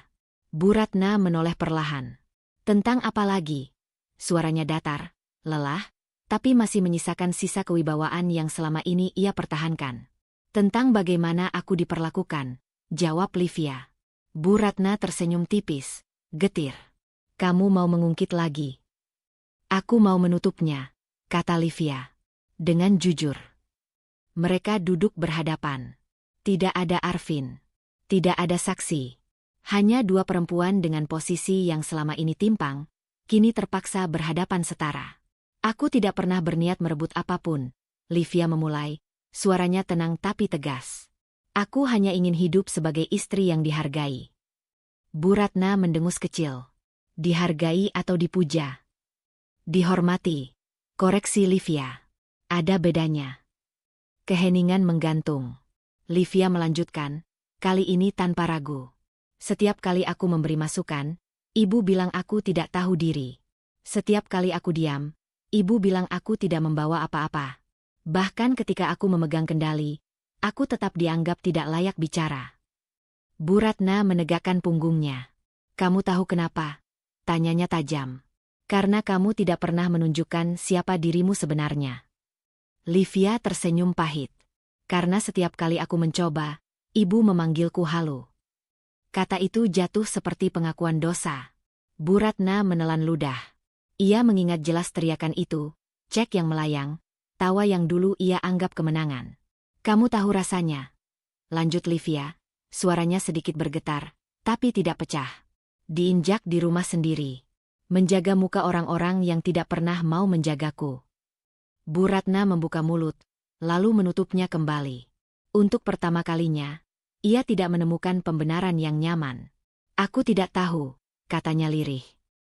S1: Bu Ratna menoleh perlahan. Tentang apa lagi? Suaranya datar, lelah, tapi masih menyisakan sisa kewibawaan yang selama ini ia pertahankan. Tentang bagaimana aku diperlakukan, jawab Livia. Bu Ratna tersenyum tipis, getir. Kamu mau mengungkit lagi? Aku mau menutupnya, kata Livia. Dengan jujur. Mereka duduk berhadapan. Tidak ada Arvin. Tidak ada saksi. Hanya dua perempuan dengan posisi yang selama ini timpang, kini terpaksa berhadapan setara. Aku tidak pernah berniat merebut apapun, Livia memulai. Suaranya tenang tapi tegas. Aku hanya ingin hidup sebagai istri yang dihargai. Bu Ratna mendengus kecil. Dihargai atau dipuja? Dihormati. Koreksi Livia. Ada bedanya. Keheningan menggantung. Livia melanjutkan, kali ini tanpa ragu. Setiap kali aku memberi masukan, ibu bilang aku tidak tahu diri. Setiap kali aku diam, ibu bilang aku tidak membawa apa-apa. Bahkan ketika aku memegang kendali, aku tetap dianggap tidak layak bicara. Bu Ratna menegakkan punggungnya. Kamu tahu kenapa? Tanyanya tajam. Karena kamu tidak pernah menunjukkan siapa dirimu sebenarnya. Livia tersenyum pahit. Karena setiap kali aku mencoba, ibu memanggilku halu. Kata itu jatuh seperti pengakuan dosa. Bu Ratna menelan ludah. Ia mengingat jelas teriakan itu, cek yang melayang, tawa yang dulu ia anggap kemenangan. Kamu tahu rasanya? Lanjut Livia, suaranya sedikit bergetar, tapi tidak pecah. Diinjak di rumah sendiri. Menjaga muka orang-orang yang tidak pernah mau menjagaku. Bu Ratna membuka mulut, lalu menutupnya kembali. Untuk pertama kalinya, ia tidak menemukan pembenaran yang nyaman. Aku tidak tahu, katanya lirih.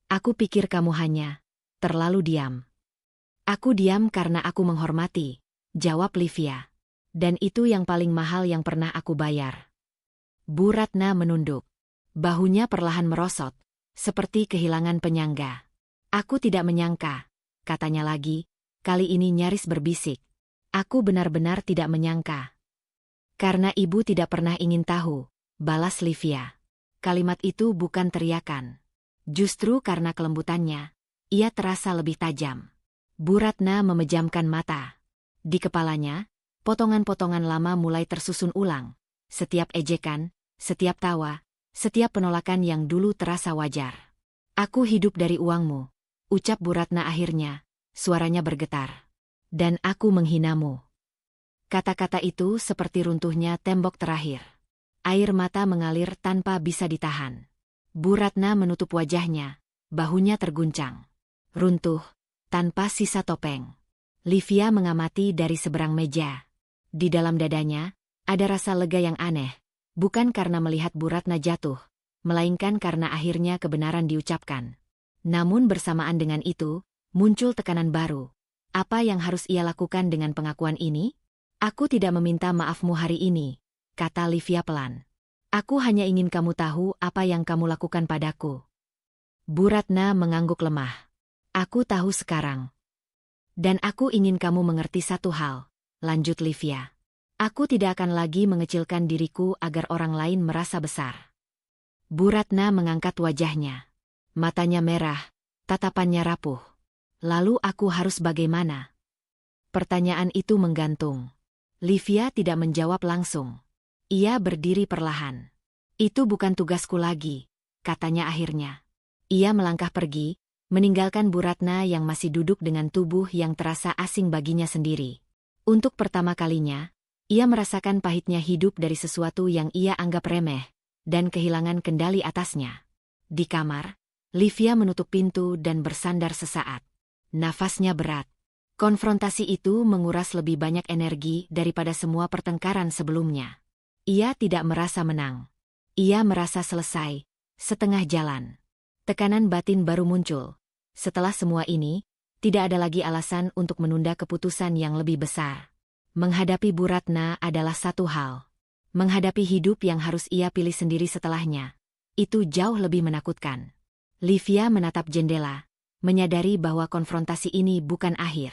S1: Aku pikir kamu hanya terlalu diam. Aku diam karena aku menghormati, jawab Livia. Dan itu yang paling mahal yang pernah aku bayar. Bu Ratna menunduk. Bahunya perlahan merosot, seperti kehilangan penyangga. Aku tidak menyangka, katanya lagi, kali ini nyaris berbisik. Aku benar-benar tidak menyangka. Karena ibu tidak pernah ingin tahu, balas Livia. Kalimat itu bukan teriakan. Justru karena kelembutannya, ia terasa lebih tajam. Bu Ratna memejamkan mata. Di kepalanya, potongan-potongan lama mulai tersusun ulang. Setiap ejekan, setiap tawa, setiap penolakan yang dulu terasa wajar. Aku hidup dari uangmu, ucap Bu Ratna akhirnya, suaranya bergetar. Dan aku menghinamu. Kata-kata itu seperti runtuhnya tembok terakhir. Air mata mengalir tanpa bisa ditahan. Bu Ratna menutup wajahnya, bahunya terguncang. Runtuh, tanpa sisa topeng. Livia mengamati dari seberang meja. Di dalam dadanya, ada rasa lega yang aneh, bukan karena melihat Bu Ratna jatuh, melainkan karena akhirnya kebenaran diucapkan. Namun bersamaan dengan itu, muncul tekanan baru. Apa yang harus ia lakukan dengan pengakuan ini? Aku tidak meminta maafmu hari ini, kata Livia pelan. Aku hanya ingin kamu tahu apa yang kamu lakukan padaku. Bu Ratna mengangguk lemah. Aku tahu sekarang. Dan aku ingin kamu mengerti satu hal, lanjut Livia. Aku tidak akan lagi mengecilkan diriku agar orang lain merasa besar. Bu Ratna mengangkat wajahnya. Matanya merah, tatapannya rapuh. Lalu aku harus bagaimana? Pertanyaan itu menggantung. Livia tidak menjawab langsung. Ia berdiri perlahan. Itu bukan tugasku lagi, katanya akhirnya. Ia melangkah pergi, meninggalkan Bu Ratna yang masih duduk dengan tubuh yang terasa asing baginya sendiri. Untuk pertama kalinya, ia merasakan pahitnya hidup dari sesuatu yang ia anggap remeh, dan kehilangan kendali atasnya. Di kamar, Livia menutup pintu dan bersandar sesaat. Nafasnya berat. Konfrontasi itu menguras lebih banyak energi daripada semua pertengkaran sebelumnya. Ia tidak merasa menang. Ia merasa selesai, setengah jalan. Tekanan batin baru muncul. Setelah semua ini, tidak ada lagi alasan untuk menunda keputusan yang lebih besar. Menghadapi Bu Ratna adalah satu hal. Menghadapi hidup yang harus ia pilih sendiri setelahnya. Itu jauh lebih menakutkan. Livia menatap jendela, menyadari bahwa konfrontasi ini bukan akhir.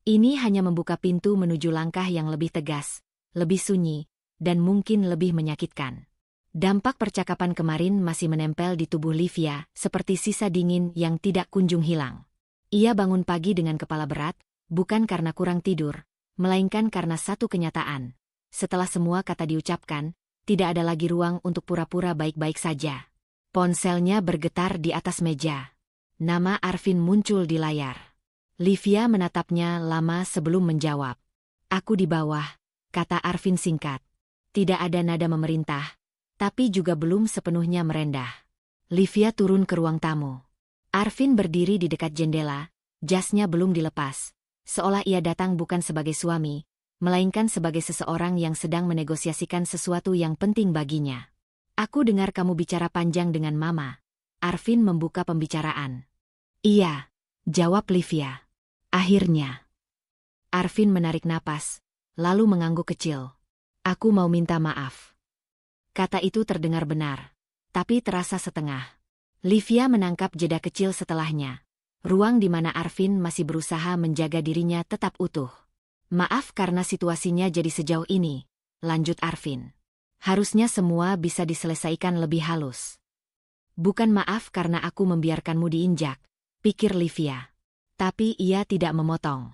S1: Ini hanya membuka pintu menuju langkah yang lebih tegas, lebih sunyi, dan mungkin lebih menyakitkan. Dampak percakapan kemarin masih menempel di tubuh Livia seperti sisa dingin yang tidak kunjung hilang. Ia bangun pagi dengan kepala berat, bukan karena kurang tidur, melainkan karena satu kenyataan. Setelah semua kata diucapkan, tidak ada lagi ruang untuk pura-pura baik-baik saja. Ponselnya bergetar di atas meja. Nama Arvin muncul di layar. Livia menatapnya lama sebelum menjawab. Aku di bawah, kata Arvin singkat. Tidak ada nada memerintah, tapi juga belum sepenuhnya merendah. Livia turun ke ruang tamu. Arvin berdiri di dekat jendela, jasnya belum dilepas. Seolah ia datang bukan sebagai suami, melainkan sebagai seseorang yang sedang menegosiasikan sesuatu yang penting baginya. Aku dengar kamu bicara panjang dengan Mama. Arvin membuka pembicaraan. Iya, jawab Livia. Akhirnya. Arvin menarik napas, lalu mengangguk kecil. Aku mau minta maaf. Kata itu terdengar benar, tapi terasa setengah. Livia menangkap jeda kecil setelahnya. Ruang di mana Arvin masih berusaha menjaga dirinya tetap utuh. Maaf karena situasinya jadi sejauh ini, lanjut Arvin. Harusnya semua bisa diselesaikan lebih halus. Bukan maaf karena aku membiarkanmu diinjak, pikir Livia. Tapi ia tidak memotong.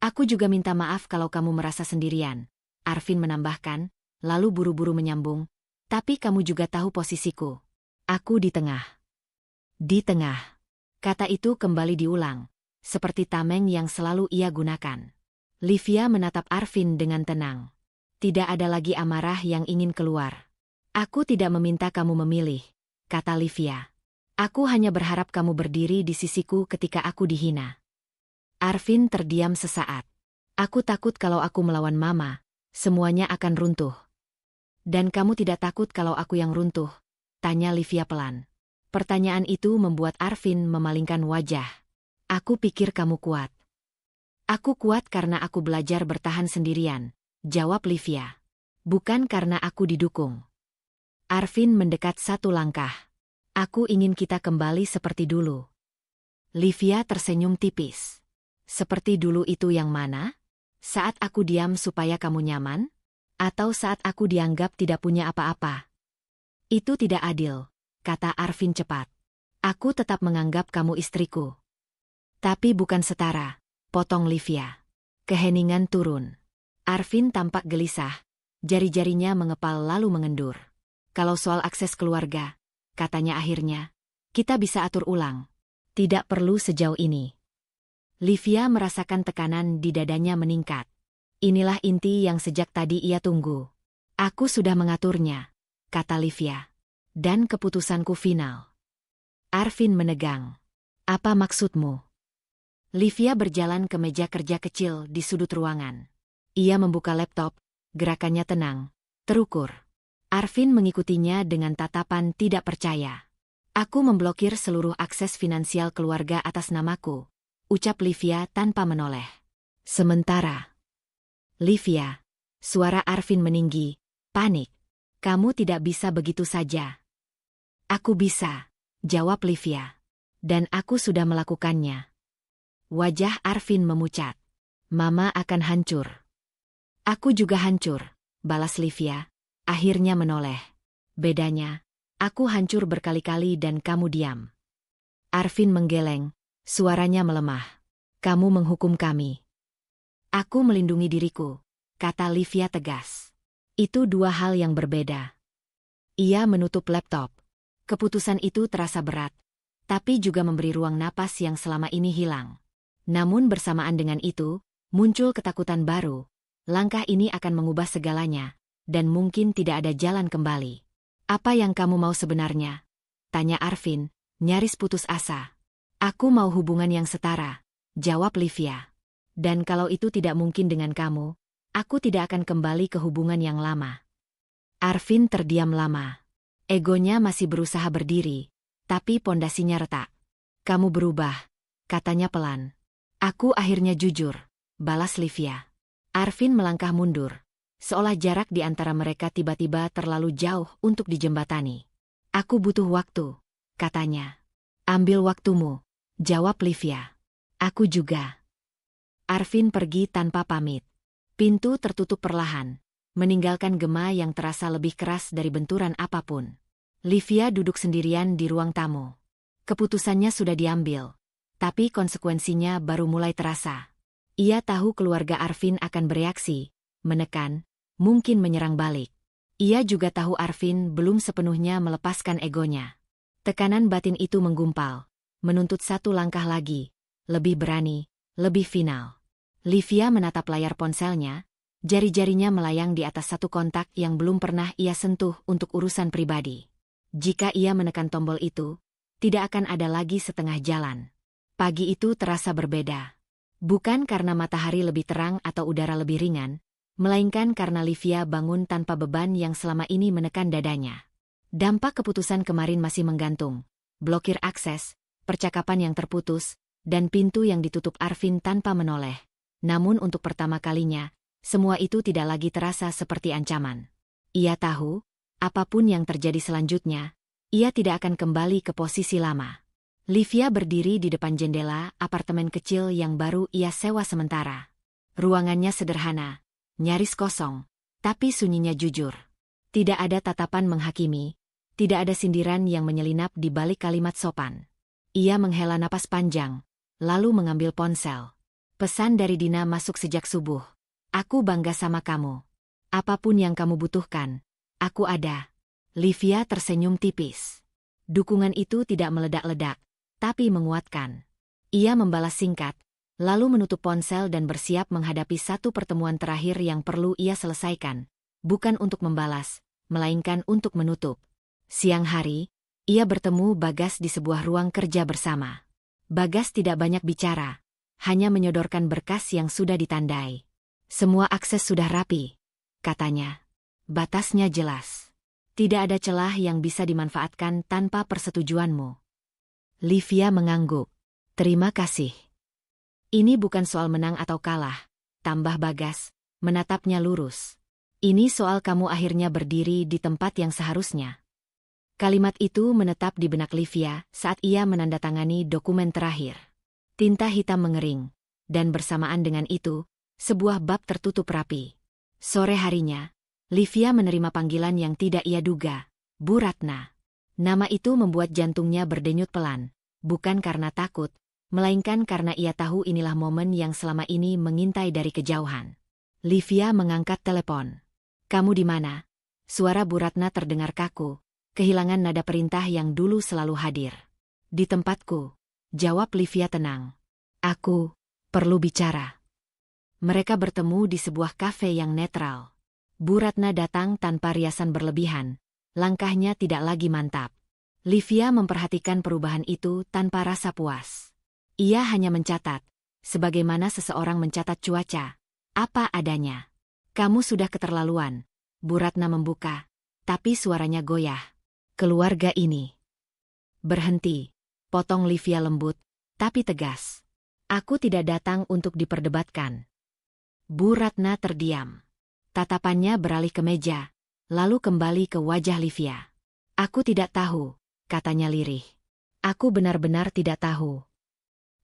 S1: Aku juga minta maaf kalau kamu merasa sendirian, Arvin menambahkan, lalu buru-buru menyambung. Tapi kamu juga tahu posisiku. Aku di tengah. Di tengah. Kata itu kembali diulang, seperti tameng yang selalu ia gunakan. Livia menatap Arvin dengan tenang. Tidak ada lagi amarah yang ingin keluar. Aku tidak meminta kamu memilih, kata Livia. Aku hanya berharap kamu berdiri di sisiku ketika aku dihina. Arvin terdiam sesaat. Aku takut kalau aku melawan Mama, semuanya akan runtuh. Dan kamu tidak takut kalau aku yang runtuh? Tanya Livia pelan. Pertanyaan itu membuat Arvin memalingkan wajah. Aku pikir kamu kuat. Aku kuat karena aku belajar bertahan sendirian, jawab Livia. Bukan karena aku didukung. Arvin mendekat satu langkah. Aku ingin kita kembali seperti dulu. Livia tersenyum tipis. Seperti dulu itu yang mana? Saat aku diam supaya kamu nyaman? Atau saat aku dianggap tidak punya apa-apa? Itu tidak adil, kata Arvin cepat. Aku tetap menganggap kamu istriku. Tapi bukan setara, potong Livia. Keheningan turun. Arvin tampak gelisah, jari-jarinya mengepal lalu mengendur. Kalau soal akses keluarga, katanya akhirnya, kita bisa atur ulang. Tidak perlu sejauh ini. Livia merasakan tekanan di dadanya meningkat. Inilah inti yang sejak tadi ia tunggu. Aku sudah mengaturnya, kata Livia. Dan keputusanku final. Arvin menegang. Apa maksudmu? Livia berjalan ke meja kerja kecil di sudut ruangan. Ia membuka laptop, gerakannya tenang, terukur. Arvin mengikutinya dengan tatapan tidak percaya. Aku memblokir seluruh akses finansial keluarga atas namaku, ucap Livia tanpa menoleh. Sementara. Livia. Suara Arvin meninggi, panik. Kamu tidak bisa begitu saja. Aku bisa, jawab Livia. Dan aku sudah melakukannya. Wajah Arvin memucat. Mama akan hancur. Aku juga hancur, balas Livia, akhirnya menoleh. Bedanya, aku hancur berkali-kali dan kamu diam. Arvin menggeleng, suaranya melemah. Kamu menghukum kami. Aku melindungi diriku, kata Livia tegas. Itu dua hal yang berbeda. Ia menutup laptop. Keputusan itu terasa berat, tapi juga memberi ruang napas yang selama ini hilang. Namun bersamaan dengan itu, muncul ketakutan baru. Langkah ini akan mengubah segalanya, dan mungkin tidak ada jalan kembali. Apa yang kamu mau sebenarnya? Tanya Arvin, nyaris putus asa. Aku mau hubungan yang setara, jawab Livia. Dan kalau itu tidak mungkin dengan kamu, aku tidak akan kembali ke hubungan yang lama. Arvin terdiam lama. Egonya masih berusaha berdiri, tapi pondasinya retak. Kamu berubah, katanya pelan. Aku akhirnya jujur, balas Livia. Arvin melangkah mundur, seolah jarak di antara mereka tiba-tiba terlalu jauh untuk dijembatani. Aku butuh waktu, katanya. Ambil waktumu, jawab Livia. Aku juga. Arvin pergi tanpa pamit. Pintu tertutup perlahan, meninggalkan gema yang terasa lebih keras dari benturan apapun. Livia duduk sendirian di ruang tamu. Keputusannya sudah diambil, tapi konsekuensinya baru mulai terasa. Ia tahu keluarga Arvin akan bereaksi, menekan, mungkin menyerang balik. Ia juga tahu Arvin belum sepenuhnya melepaskan egonya. Tekanan batin itu menggumpal, menuntut satu langkah lagi, lebih berani, lebih final. Livia menatap layar ponselnya, jari-jarinya melayang di atas satu kontak yang belum pernah ia sentuh untuk urusan pribadi. Jika ia menekan tombol itu, tidak akan ada lagi setengah jalan. Pagi itu terasa berbeda. Bukan karena matahari lebih terang atau udara lebih ringan, melainkan karena Livia bangun tanpa beban yang selama ini menekan dadanya. Dampak keputusan kemarin masih menggantung, blokir akses, percakapan yang terputus, dan pintu yang ditutup Arvin tanpa menoleh. Namun untuk pertama kalinya, semua itu tidak lagi terasa seperti ancaman. Ia tahu, apapun yang terjadi selanjutnya, ia tidak akan kembali ke posisi lama. Livia berdiri di depan jendela apartemen kecil yang baru ia sewa sementara. Ruangannya sederhana, nyaris kosong, tapi sunyinya jujur. Tidak ada tatapan menghakimi, tidak ada sindiran yang menyelinap di balik kalimat sopan. Ia menghela napas panjang, lalu mengambil ponsel. Pesan dari Dina masuk sejak subuh. Aku bangga sama kamu. Apapun yang kamu butuhkan, aku ada. Livia tersenyum tipis. Dukungan itu tidak meledak-ledak, tapi menguatkan. Ia membalas singkat, lalu menutup ponsel dan bersiap menghadapi satu pertemuan terakhir yang perlu ia selesaikan, bukan untuk membalas, melainkan untuk menutup. Siang hari, ia bertemu Bagas di sebuah ruang kerja bersama. Bagas tidak banyak bicara, hanya menyodorkan berkas yang sudah ditandai. Semua akses sudah rapi, katanya. Batasnya jelas. Tidak ada celah yang bisa dimanfaatkan tanpa persetujuanmu. Livia mengangguk. Terima kasih. Ini bukan soal menang atau kalah, tambah Bagas, menatapnya lurus. Ini soal kamu akhirnya berdiri di tempat yang seharusnya. Kalimat itu menetap di benak Livia saat ia menandatangani dokumen terakhir. Tinta hitam mengering, dan bersamaan dengan itu, sebuah bab tertutup rapi. Sore harinya, Livia menerima panggilan yang tidak ia duga, Bu Ratna. Nama itu membuat jantungnya berdenyut pelan, bukan karena takut, melainkan karena ia tahu inilah momen yang selama ini mengintai dari kejauhan. Livia mengangkat telepon. Kamu di mana? Suara Bu Ratna terdengar kaku, kehilangan nada perintah yang dulu selalu hadir. Di tempatku, jawab Livia tenang. Aku perlu bicara. Mereka bertemu di sebuah kafe yang netral. Bu Ratna datang tanpa riasan berlebihan. Langkahnya tidak lagi mantap. Livia memperhatikan perubahan itu tanpa rasa puas. Ia hanya mencatat, sebagaimana seseorang mencatat cuaca, apa adanya. Kamu sudah keterlaluan. Bu Ratna membuka, tapi suaranya goyah. Keluarga ini. Berhenti, potong Livia lembut, tapi tegas. Aku tidak datang untuk diperdebatkan. Bu Ratna terdiam. Tatapannya beralih ke meja, lalu kembali ke wajah Livia. Aku tidak tahu, katanya lirih. Aku benar-benar tidak tahu.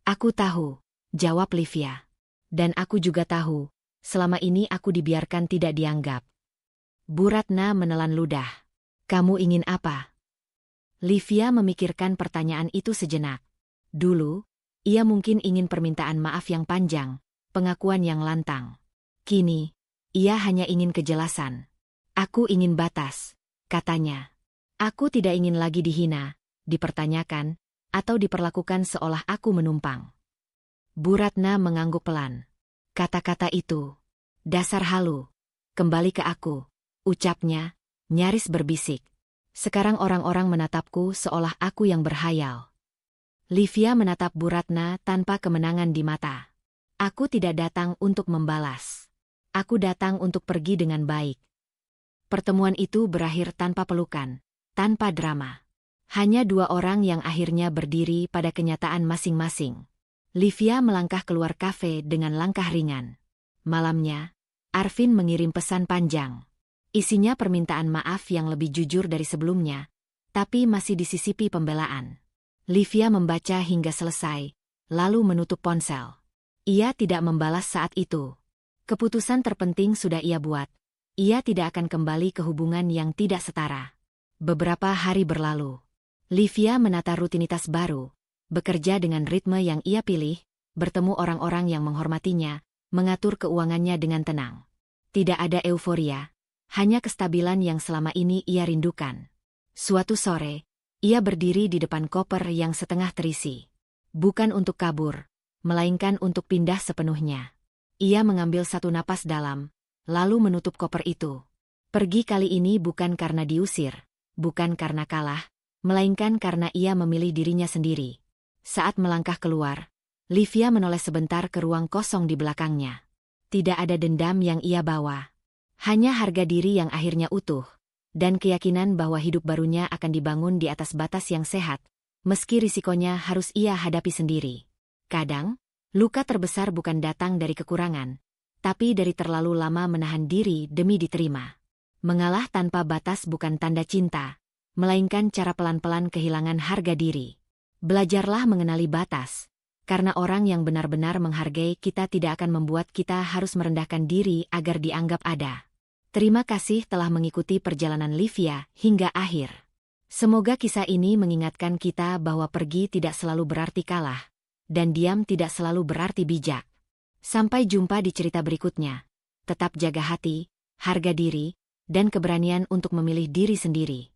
S1: Aku tahu, jawab Livia. Dan aku juga tahu, selama ini aku dibiarkan tidak dianggap. Bu Ratna menelan ludah. Kamu ingin apa? Livia memikirkan pertanyaan itu sejenak. Dulu, ia mungkin ingin permintaan maaf yang panjang, pengakuan yang lantang. Kini, ia hanya ingin kejelasan. Aku ingin batas, katanya. Aku tidak ingin lagi dihina, dipertanyakan, atau diperlakukan seolah aku menumpang. Bu Ratna mengangguk pelan. Kata-kata itu, dasar halu, kembali ke aku, ucapnya, nyaris berbisik. Sekarang orang-orang menatapku seolah aku yang berhayal. Livia menatap Bu Ratna tanpa kemenangan di mata. Aku tidak datang untuk membalas. Aku datang untuk pergi dengan baik. Pertemuan itu berakhir tanpa pelukan, tanpa drama. Hanya dua orang yang akhirnya berdiri pada kenyataan masing-masing. Livia melangkah keluar kafe dengan langkah ringan. Malamnya, Arvin mengirim pesan panjang. Isinya permintaan maaf yang lebih jujur dari sebelumnya, tapi masih disisipi pembelaan. Livia membaca hingga selesai, lalu menutup ponsel. Ia tidak membalas saat itu. Keputusan terpenting sudah ia buat. Ia tidak akan kembali ke hubungan yang tidak setara. Beberapa hari berlalu. Livia menata rutinitas baru, bekerja dengan ritme yang ia pilih, bertemu orang-orang yang menghormatinya, mengatur keuangannya dengan tenang. Tidak ada euforia, hanya kestabilan yang selama ini ia rindukan. Suatu sore, ia berdiri di depan koper yang setengah terisi. Bukan untuk kabur, melainkan untuk pindah sepenuhnya. Ia mengambil satu napas dalam, lalu menutup koper itu. Pergi kali ini bukan karena diusir, bukan karena kalah, melainkan karena ia memilih dirinya sendiri. Saat melangkah keluar, Livia menoleh sebentar ke ruang kosong di belakangnya. Tidak ada dendam yang ia bawa. Hanya harga diri yang akhirnya utuh, dan keyakinan bahwa hidup barunya akan dibangun di atas batas yang sehat, meski risikonya harus ia hadapi sendiri. Kadang, luka terbesar bukan datang dari kekurangan, tapi dari terlalu lama menahan diri demi diterima. Mengalah tanpa batas bukan tanda cinta, melainkan cara pelan-pelan kehilangan harga diri. Belajarlah mengenali batas, karena orang yang benar-benar menghargai kita tidak akan membuat kita harus merendahkan diri agar dianggap ada. Terima kasih telah mengikuti perjalanan Livia hingga akhir. Semoga kisah ini mengingatkan kita bahwa pergi tidak selalu berarti kalah, dan diam tidak selalu berarti bijak. Sampai jumpa di cerita berikutnya. Tetap jaga hati, harga diri, dan keberanian untuk memilih diri sendiri.